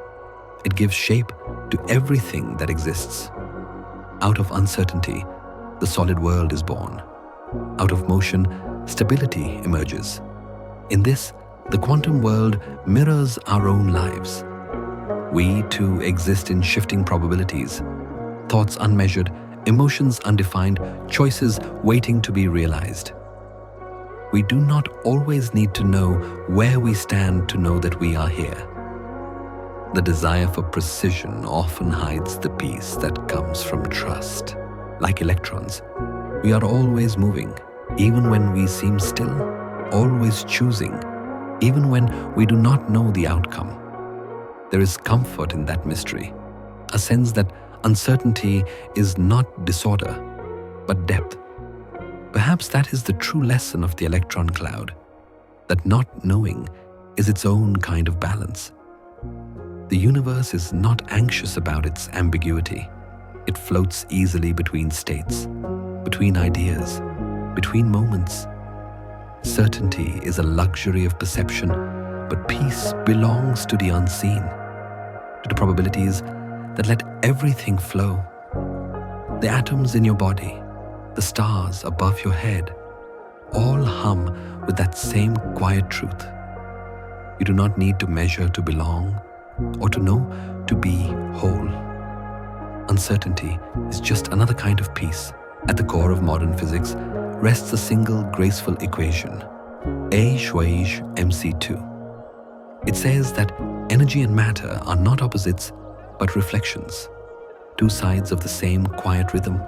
It gives shape to everything that exists. Out of uncertainty, the solid world is born. Out of motion, stability emerges. In this, the quantum world mirrors our own lives. We too exist in shifting probabilities, thoughts unmeasured, emotions undefined, choices waiting to be realized. We do not always need to know where we stand to know that we are here. The desire for precision often hides the peace that comes from trust. Like electrons, we are always moving, even when we seem still, always choosing, even when we do not know the outcome. There is comfort in that mystery, a sense that uncertainty is not disorder, but depth. Perhaps that is the true lesson of the electron cloud, that not knowing is its own kind of balance. The universe is not anxious about its ambiguity. It floats easily between states, between ideas, between moments. Certainty is a luxury of perception, but peace belongs to the unseen, to the probabilities that let everything flow. The atoms in your body, the stars above your head, all hum with that same quiet truth. You do not need to measure to belong or to know to be whole. Uncertainty is just another kind of peace. At the core of modern physics rests a single graceful equation, A=mc². It says that energy and matter are not opposites, but reflections, two sides of the same quiet rhythm.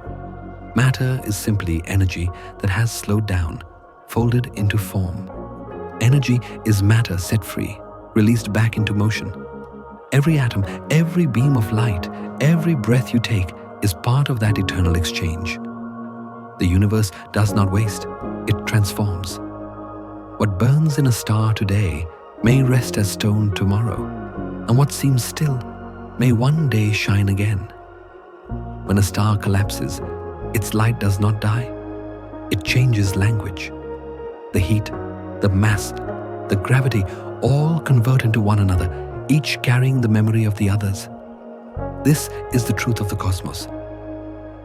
Matter is simply energy that has slowed down, folded into form. Energy is matter set free, released back into motion. Every atom, every beam of light, every breath you take is part of that eternal exchange. The universe does not waste, it transforms. What burns in a star today may rest as stone tomorrow, and what seems still may one day shine again. When a star collapses, its light does not die. It changes language. The heat, the mass, the gravity all convert into one another, each carrying the memory of the others. This is the truth of the cosmos.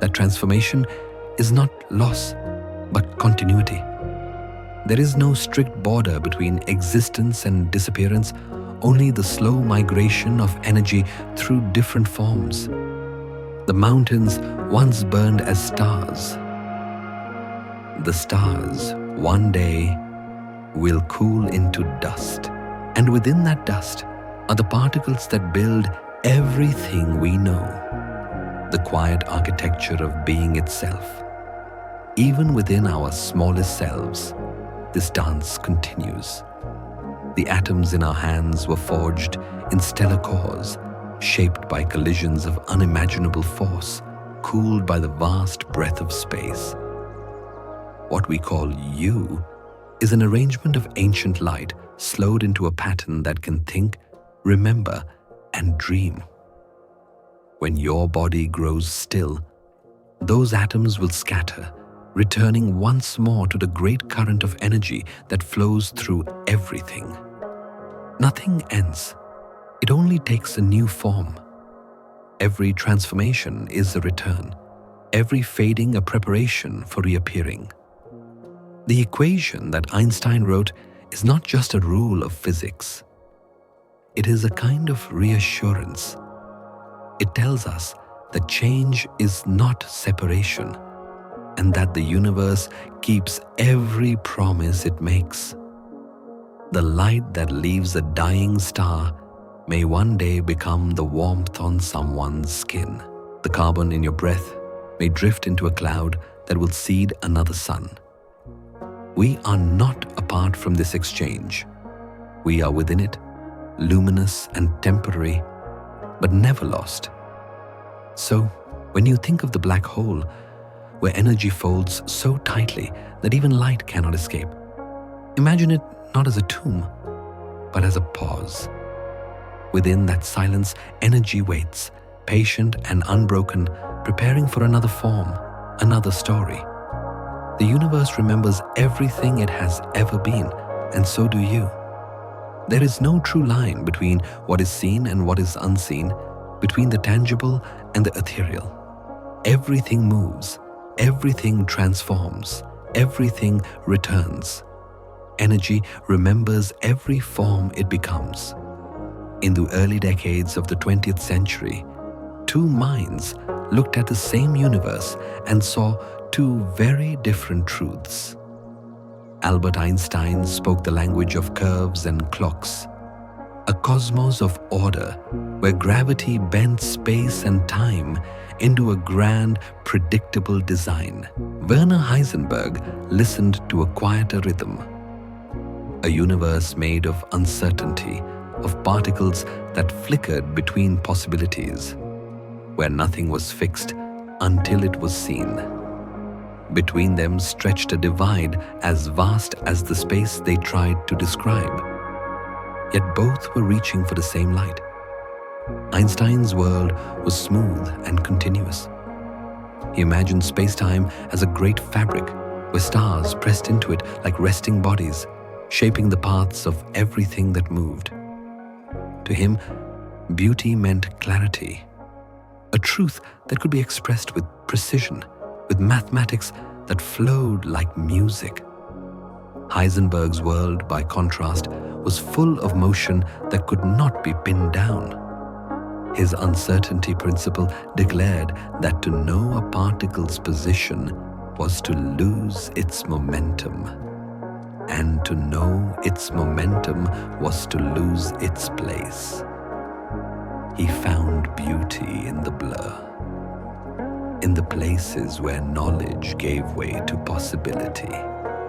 That transformation is not loss, but continuity. There is no strict border between existence and disappearance, only the slow migration of energy through different forms. The mountains once burned as stars. The stars, one day, will cool into dust. And within that dust are the particles that build everything we know. The quiet architecture of being itself. even within our smallest selves, this dance continues. The atoms in our hands were forged in stellar cores, shaped by collisions of unimaginable force, cooled by the vast breadth of space. What we call you is an arrangement of ancient light slowed into a pattern that can think, remember, and dream. When your body grows still, those atoms will scatter, returning once more to the great current of energy that flows through everything. Nothing ends. It only takes a new form. Every transformation is a return, every fading a preparation for reappearing. The equation that Einstein wrote is not just a rule of physics. It is a kind of reassurance. It tells us that change is not separation, and that the universe keeps every promise it makes. The light that leaves a dying star may one day become the warmth on someone's skin. The carbon in your breath may drift into a cloud that will seed another sun. We are not apart from this exchange. We are within it, luminous and temporary, but never lost. So, when you think of the black hole, where energy folds so tightly that even light cannot escape, imagine it not as a tomb, but as a pause. Within that silence, energy waits, patient and unbroken, preparing for another form, another story. The universe remembers everything it has ever been, and so do you. There is no true line between what is seen and what is unseen, between the tangible and the ethereal. Everything moves, everything transforms, everything returns. Energy remembers every form it becomes. In the early decades of the 20th century, two minds looked at the same universe and saw two very different truths. Albert Einstein spoke the language of curves and clocks, a cosmos of order where gravity bent space and time into a grand, predictable design. Werner Heisenberg listened to a quieter rhythm, a universe made of uncertainty, of particles that flickered between possibilities, where nothing was fixed until it was seen. Between them stretched a divide as vast as the space they tried to describe. Yet both were reaching for the same light. Einstein's world was smooth and continuous. He imagined space-time as a great fabric where stars pressed into it like resting bodies, shaping the paths of everything that moved. To him, beauty meant clarity, a truth that could be expressed with precision, with mathematics that flowed like music. Heisenberg's world, by contrast, was full of motion that could not be pinned down. His uncertainty principle declared that to know a particle's position was to lose its momentum, and to know its momentum was to lose its place. He found beauty in the blur, in the places where knowledge gave way to possibility.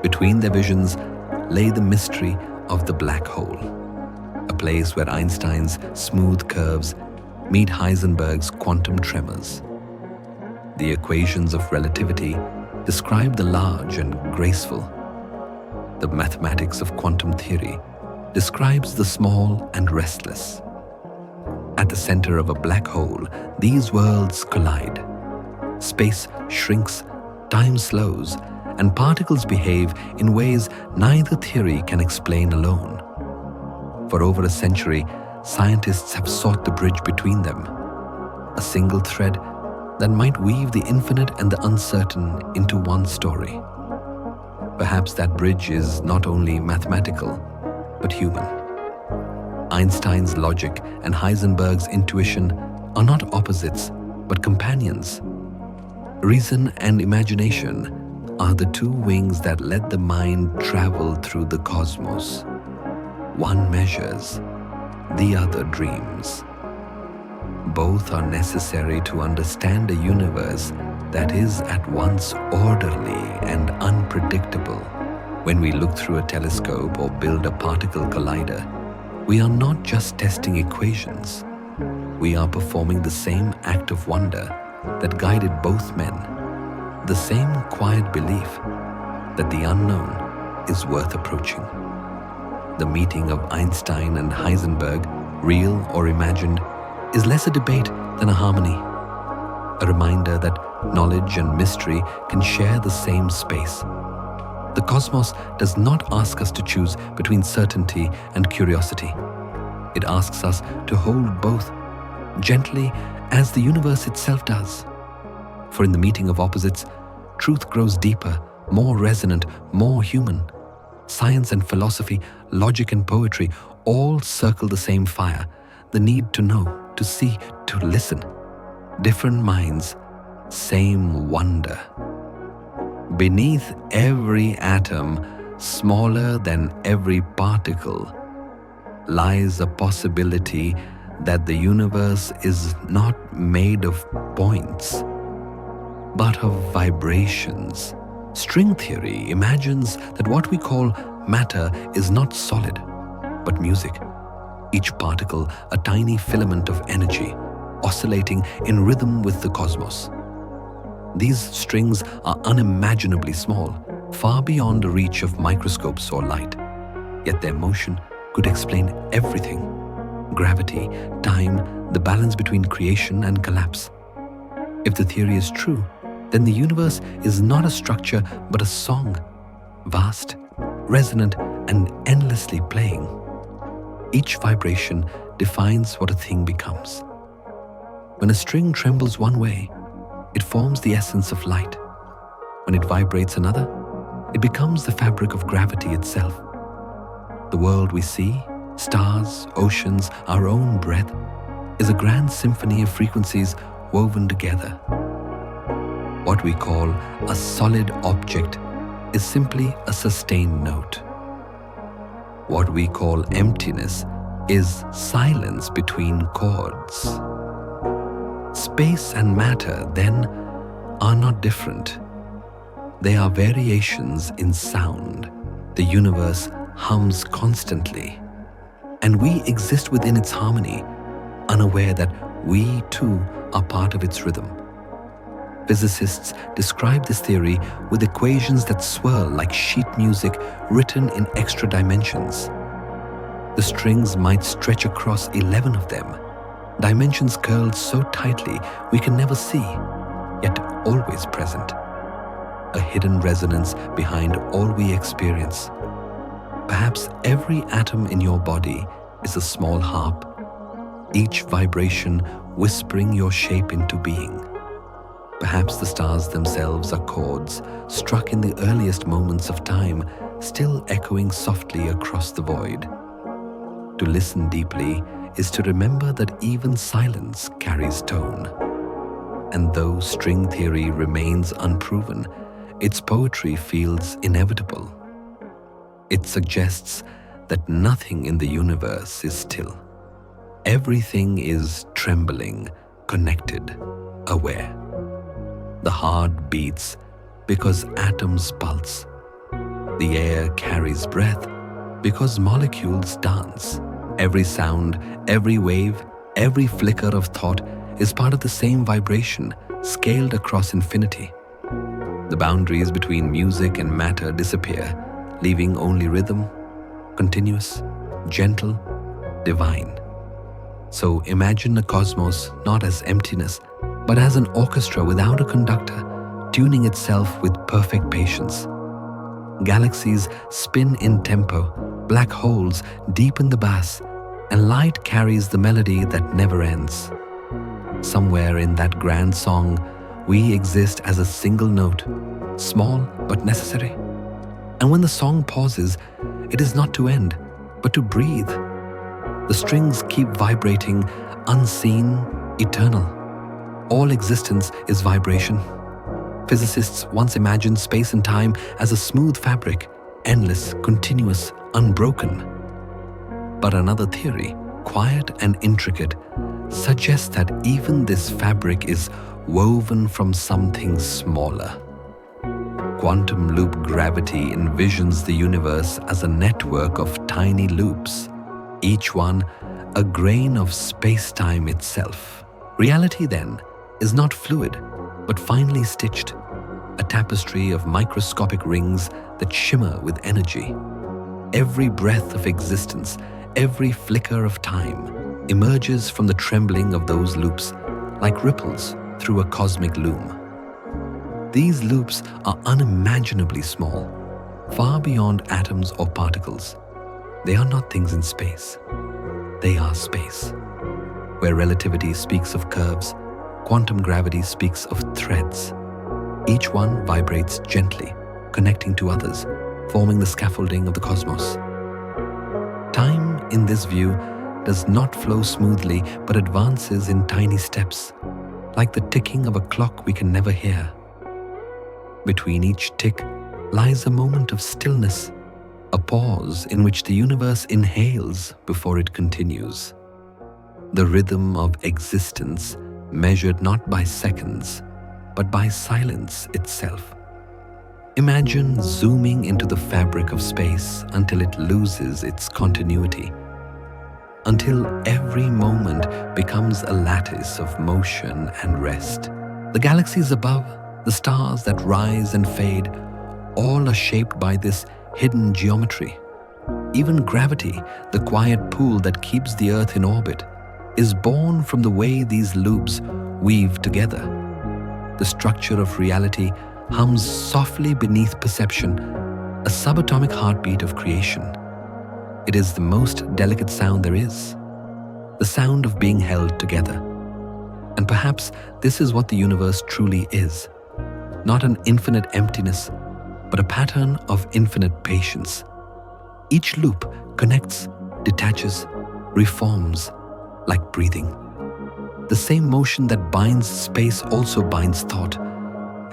Between their visions lay the mystery of the black hole, a place where Einstein's smooth curves meet Heisenberg's quantum tremors. The equations of relativity describe the large and graceful. The mathematics of quantum theory describes the small and restless. At the center of a black hole, these worlds collide. Space shrinks, time slows, and particles behave in ways neither theory can explain alone. For over a century, scientists have sought the bridge between them, a single thread that might weave the infinite and the uncertain into one story. Perhaps that bridge is not only mathematical, but human. Einstein's logic and Heisenberg's intuition are not opposites, but companions. Reason and imagination are the two wings that let the mind travel through the cosmos. One measures, the other dreams. Both are necessary to understand a universe that is at once orderly and unpredictable. When we look through a telescope or build a particle collider, we are not just testing equations. We are performing the same act of wonder that guided both men, the same quiet belief that the unknown is worth approaching. The meeting of Einstein and Heisenberg, real or imagined, is less a debate than a harmony, a reminder that knowledge and mystery can share the same space. The cosmos does not ask us to choose between certainty and curiosity. It asks us to hold both, gently as the universe itself does. For in the meeting of opposites, truth grows deeper, more resonant, more human. Science and philosophy, logic and poetry all circle the same fire, the need to know, to see, to listen. Different minds, same wonder. Beneath every atom, smaller than every particle, lies a possibility that the universe is not made of points, but of vibrations. String theory imagines that what we call matter is not solid, but music. Each particle a tiny filament of energy, oscillating in rhythm with the cosmos. These strings are unimaginably small, far beyond the reach of microscopes or light. Yet their motion could explain everything: gravity, time, the balance between creation and collapse. If the theory is true, then the universe is not a structure but a song, vast, resonant, and endlessly playing. Each vibration defines what a thing becomes. When a string trembles one way, it forms the essence of light. When it vibrates another, it becomes the fabric of gravity itself. The world we see, stars, oceans, our own breath, is a grand symphony of frequencies woven together. What we call a solid object is simply a sustained note. What we call emptiness is silence between chords. Space and matter, then, are not different. They are variations in sound. The universe hums constantly, and we exist within its harmony, unaware that we too are part of its rhythm. Physicists describe this theory with equations that swirl like sheet music written in extra dimensions. The strings might stretch across 11 of them, dimensions curled so tightly we can never see, yet always present. A hidden resonance behind all we experience. Perhaps every atom in your body is a small harp, each vibration whispering your shape into being. Perhaps the stars themselves are chords struck in the earliest moments of time, still echoing softly across the void. To listen deeply is to remember that even silence carries tone. And though string theory remains unproven, its poetry feels inevitable. It suggests that nothing in the universe is still. Everything is trembling, connected, aware. The heart beats because atoms pulse. The air carries breath because molecules dance. Every sound, every wave, every flicker of thought is part of the same vibration, scaled across infinity. The boundaries between music and matter disappear, leaving only rhythm, continuous, gentle, divine. So imagine a cosmos not as emptiness, but as an orchestra without a conductor, tuning itself with perfect patience. Galaxies spin in tempo, black holes deepen the bass, and light carries the melody that never ends. Somewhere in that grand song, we exist as a single note, small but necessary. And when the song pauses, it is not to end, but to breathe. The strings keep vibrating, unseen, eternal. All existence is vibration. Physicists once imagined space and time as a smooth fabric, endless, continuous, unbroken. But another theory, quiet and intricate, suggests that even this fabric is woven from something smaller. Quantum loop gravity envisions the universe as a network of tiny loops, each one a grain of space-time itself. Reality, then, is not fluid, but finely stitched, a tapestry of microscopic rings that shimmer with energy. Every breath of existence, every flicker of time, emerges from the trembling of those loops like ripples through a cosmic loom. These loops are unimaginably small, far beyond atoms or particles. They are not things in space. They are space. Where relativity speaks of curves, quantum gravity speaks of threads. Each one vibrates gently, connecting to others, forming the scaffolding of the cosmos. Time, in this view, does not flow smoothly but advances in tiny steps, like the ticking of a clock we can never hear. Between each tick lies a moment of stillness, a pause in which the universe inhales before it continues. The rhythm of existence measured not by seconds, but by silence itself. Imagine zooming into the fabric of space until it loses its continuity, until every moment becomes a lattice of motion and rest. The galaxies above, the stars that rise and fade, all are shaped by this hidden geometry. Even gravity, the quiet pull that keeps the Earth in orbit, is born from the way these loops weave together. The structure of reality hums softly beneath perception, a subatomic heartbeat of creation. It is the most delicate sound there is, the sound of being held together. And perhaps this is what the universe truly is. Not an infinite emptiness, but a pattern of infinite patience. Each loop connects, detaches, reforms, like breathing. The same motion that binds space also binds thought.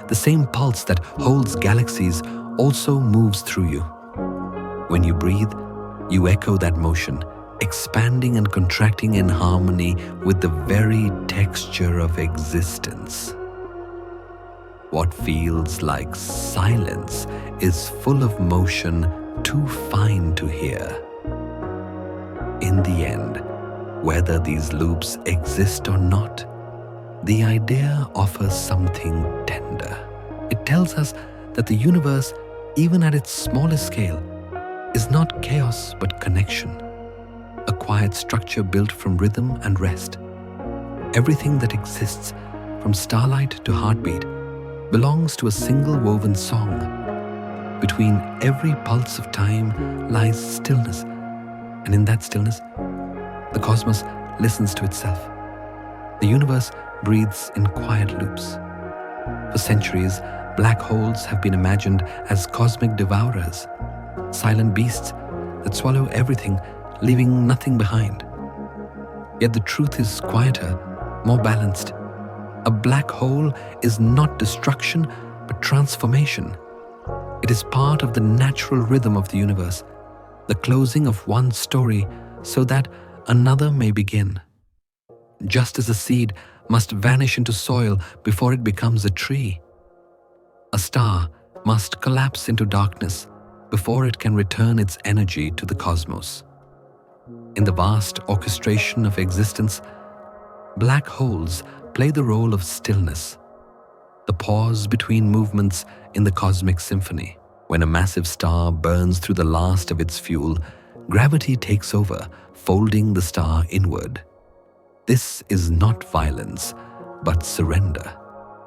The same pulse that holds galaxies also moves through you. When you breathe, you echo that motion, expanding and contracting in harmony with the very texture of existence. What feels like silence is full of motion too fine to hear. In the end, whether these loops exist or not, the idea offers something tender. It tells us that the universe, even at its smallest scale, is not chaos but connection, a quiet structure built from rhythm and rest. Everything that exists, from starlight to heartbeat, belongs to a single woven song. Between every pulse of time lies stillness, and in that stillness, the cosmos listens to itself. The universe breathes in quiet loops. For centuries, black holes have been imagined as cosmic devourers, silent beasts that swallow everything, leaving nothing behind. Yet the truth is quieter, more balanced. A black hole is not destruction, but transformation. It is part of the natural rhythm of the universe, the closing of one story so that another may begin. Just as a seed must vanish into soil before it becomes a tree, a star must collapse into darkness before it can return its energy to the cosmos. In the vast orchestration of existence, black holes play the role of stillness, the pause between movements in the cosmic symphony. When a massive star burns through the last of its fuel, gravity takes over, folding the star inward. This is not violence, but surrender.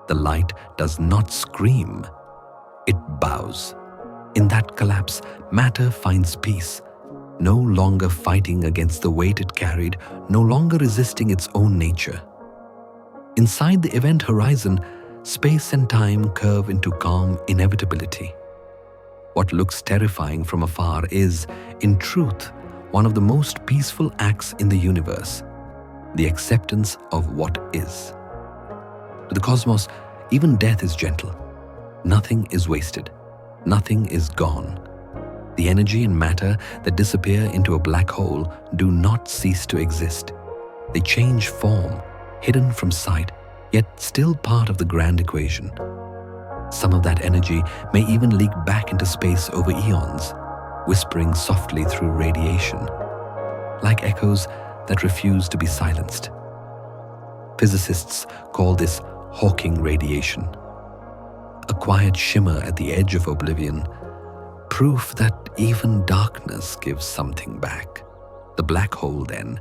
The light does not scream, it bows. In that collapse, matter finds peace, no longer fighting against the weight it carried, no longer resisting its own nature. Inside the event horizon, space and time curve into calm inevitability. What looks terrifying from afar is, in truth, one of the most peaceful acts in the universe, the acceptance of what is. To the cosmos, even death is gentle. Nothing is wasted. Nothing is gone. The energy and matter that disappear into a black hole do not cease to exist. They change form, hidden from sight, yet still part of the grand equation. Some of that energy may even leak back into space over eons, whispering softly through radiation, like echoes that refuse to be silenced. Physicists call this Hawking radiation, a quiet shimmer at the edge of oblivion, proof that even darkness gives something back. The black hole, then,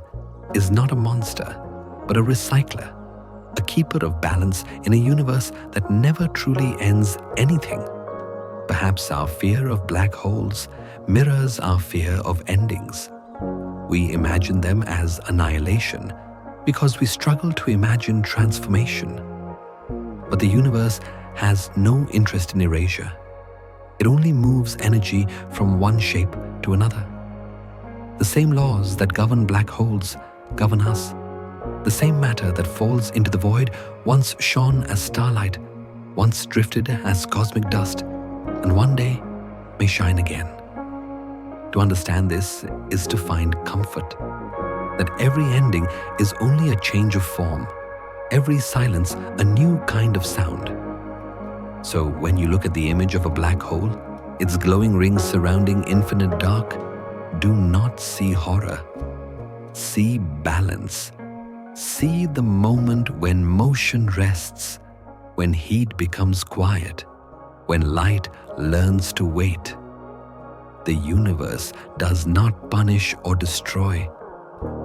is not a monster, but a recycler, a keeper of balance in a universe that never truly ends anything. Perhaps our fear of black holes mirrors our fear of endings. We imagine them as annihilation because we struggle to imagine transformation. But the universe has no interest in erasure. It only moves energy from one shape to another. The same laws that govern black holes govern us. The same matter that falls into the void once shone as starlight, once drifted as cosmic dust, and one day may shine again. To understand this is to find comfort, that every ending is only a change of form, every silence a new kind of sound. So when you look at the image of a black hole, its glowing rings surrounding infinite dark, do not see horror. See balance. See the moment when motion rests, when heat becomes quiet, when light learns to wait. The universe does not punish or destroy.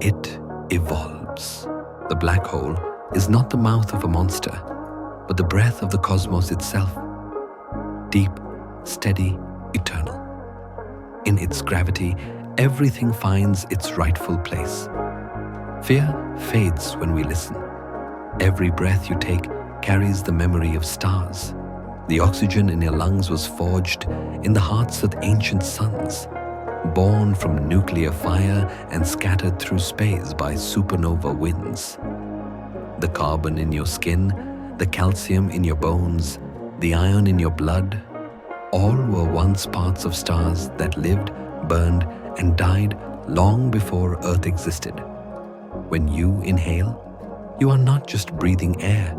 It evolves. The black hole is not the mouth of a monster, but the breath of the cosmos itself. Deep, steady, eternal. In its gravity, everything finds its rightful place. Fear fades when we listen. Every breath you take carries the memory of stars. The oxygen in your lungs was forged in the hearts of ancient suns, born from nuclear fire and scattered through space by supernova winds. The carbon in your skin, the calcium in your bones, the iron in your blood, all were once parts of stars that lived, burned, and died long before Earth existed. When you inhale, you are not just breathing air,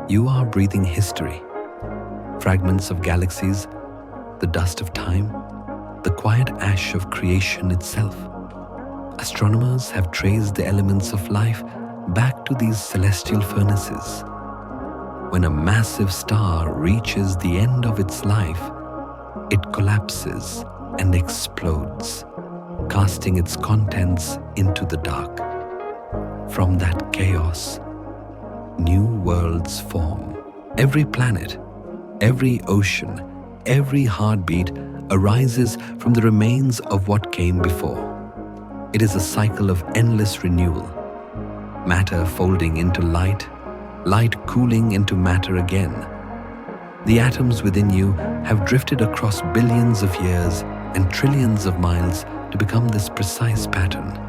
you are breathing history. Fragments of galaxies, the dust of time, the quiet ash of creation itself. Astronomers have traced the elements of life back to these celestial furnaces. When a massive star reaches the end of its life, it collapses and explodes, casting its contents into the dark. From that chaos, new worlds form. Every planet, every ocean, every heartbeat arises from the remains of what came before. It is a cycle of endless renewal. Matter folding into light, light cooling into matter again. The atoms within you have drifted across billions of years and trillions of miles to become this precise pattern.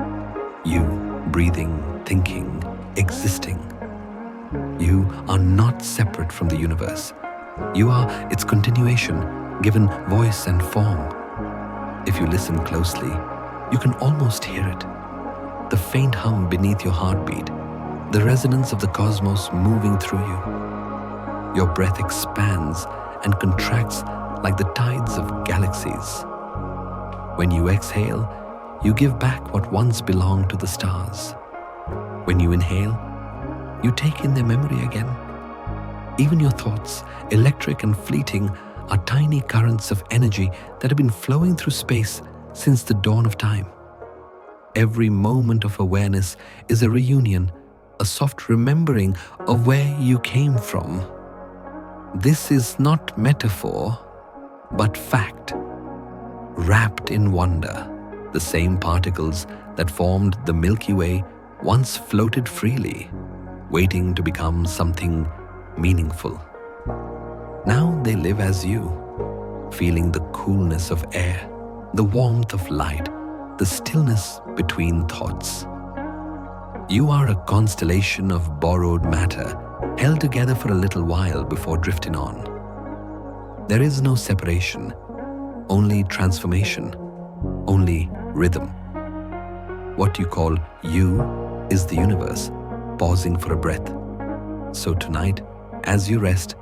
You, breathing, thinking, existing. You are not separate from the universe. You are its continuation, given voice and form. If you listen closely, you can almost hear it. The faint hum beneath your heartbeat, the resonance of the cosmos moving through you. Your breath expands and contracts like the tides of galaxies. When you exhale, you give back what once belonged to the stars. When you inhale, you take in their memory again. Even your thoughts, electric and fleeting, are tiny currents of energy that have been flowing through space since the dawn of time. Every moment of awareness is a reunion, a soft remembering of where you came from. This is not metaphor, but fact. Wrapped in wonder, the same particles that formed the Milky Way once floated freely, waiting to become something meaningful. Now they live as you, feeling the coolness of air, the warmth of light, the stillness between thoughts. You are a constellation of borrowed matter, held together for a little while before drifting on. There is no separation, only transformation, only rhythm. What you call you is the universe pausing for a breath. So tonight, as you rest,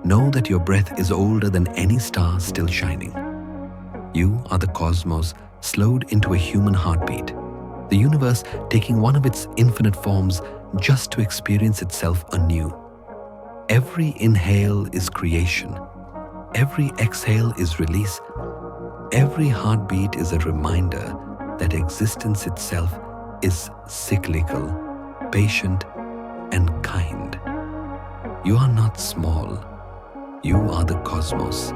know that your breath is older than any star still shining. You are the cosmos slowed into a human heartbeat, the universe taking one of its infinite forms just to experience itself anew. Every inhale is creation. Every exhale is release. Every heartbeat is a reminder that existence itself is cyclical, patient, and kind. You are not small. You are the cosmos,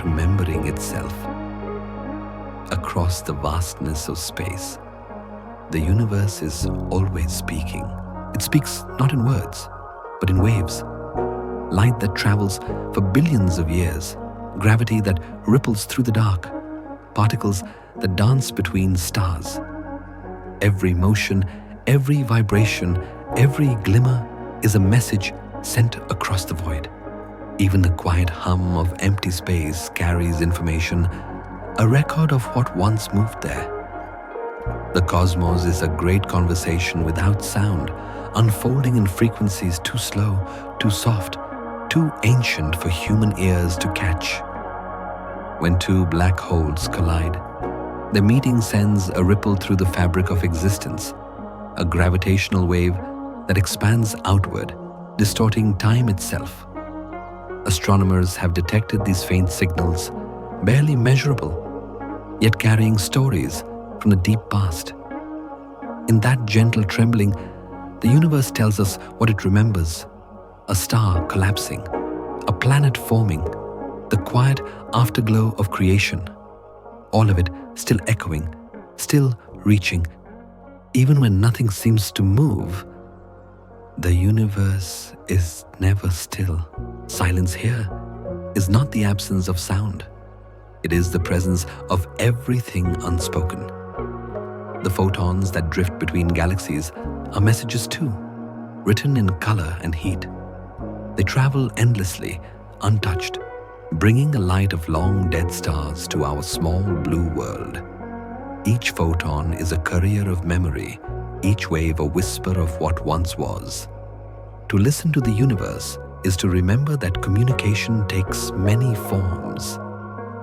remembering itself. Across the vastness of space, the universe is always speaking. It speaks not in words, but in waves. Light that travels for billions of years, gravity that ripples through the dark, particles that dance between stars. Every motion, every vibration, every glimmer is a message sent across the void. Even the quiet hum of empty space carries information, a record of what once moved there. The cosmos is a great conversation without sound, unfolding in frequencies too slow, too soft, too ancient for human ears to catch. When two black holes collide, the meeting sends a ripple through the fabric of existence, a gravitational wave that expands outward, distorting time itself. Astronomers have detected these faint signals, barely measurable, yet carrying stories from the deep past. In that gentle trembling, the universe tells us what it remembers: a star collapsing, a planet forming, the quiet afterglow of creation. All of it still echoing, still reaching. Even when nothing seems to move, the universe is never still. Silence here is not the absence of sound. It is the presence of everything unspoken. The photons that drift between galaxies are messages too, written in color and heat. They travel endlessly, untouched, bringing a light of long dead stars to our small blue world. Each photon is a courier of memory, each wave a whisper of what once was. To listen to the universe is to remember that communication takes many forms: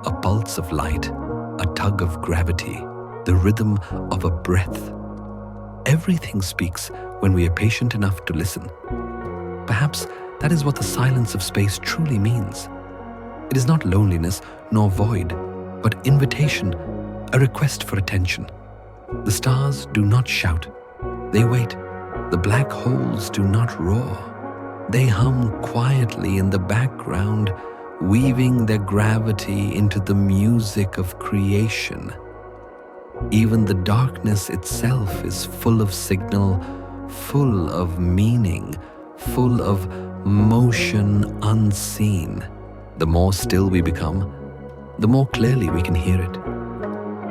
a pulse of light, a tug of gravity, the rhythm of a breath. Everything speaks when we are patient enough to listen. Perhaps that is what the silence of space truly means. It is not loneliness nor void, but invitation, a request for attention. The stars do not shout, they wait. The black holes do not roar. They hum quietly in the background, weaving their gravity into the music of creation. Even the darkness itself is full of signal, full of meaning, full of motion unseen. The more still we become, the more clearly we can hear it.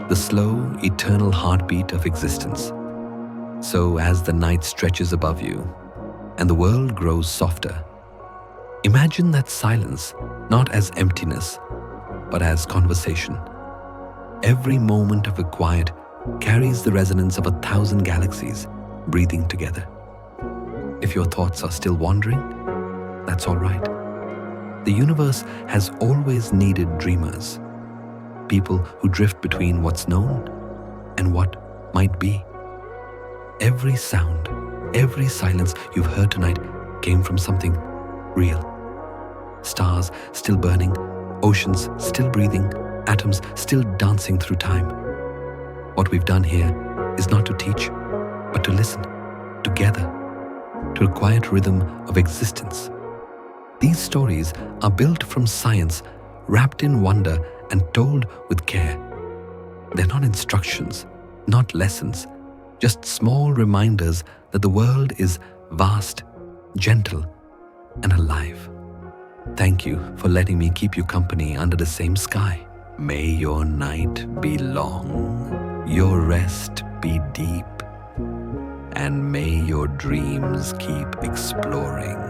The slow, eternal heartbeat of existence. So as the night stretches above you and the world grows softer, imagine that silence not as emptiness, but as conversation. Every moment of a quiet carries the resonance of 1,000 galaxies breathing together. If your thoughts are still wandering, that's all right. The universe has always needed dreamers, people who drift between what's known and what might be. Every sound, every silence you've heard tonight came from something real. Stars still burning, oceans still breathing, atoms still dancing through time. What we've done here is not to teach, but to listen, together, to a quiet rhythm of existence. These stories are built from science, wrapped in wonder and told with care. They're not instructions, not lessons, just small reminders that the world is vast, gentle, and alive. Thank you for letting me keep you company under the same sky. May your night be long, your rest be deep, and may your dreams keep exploring.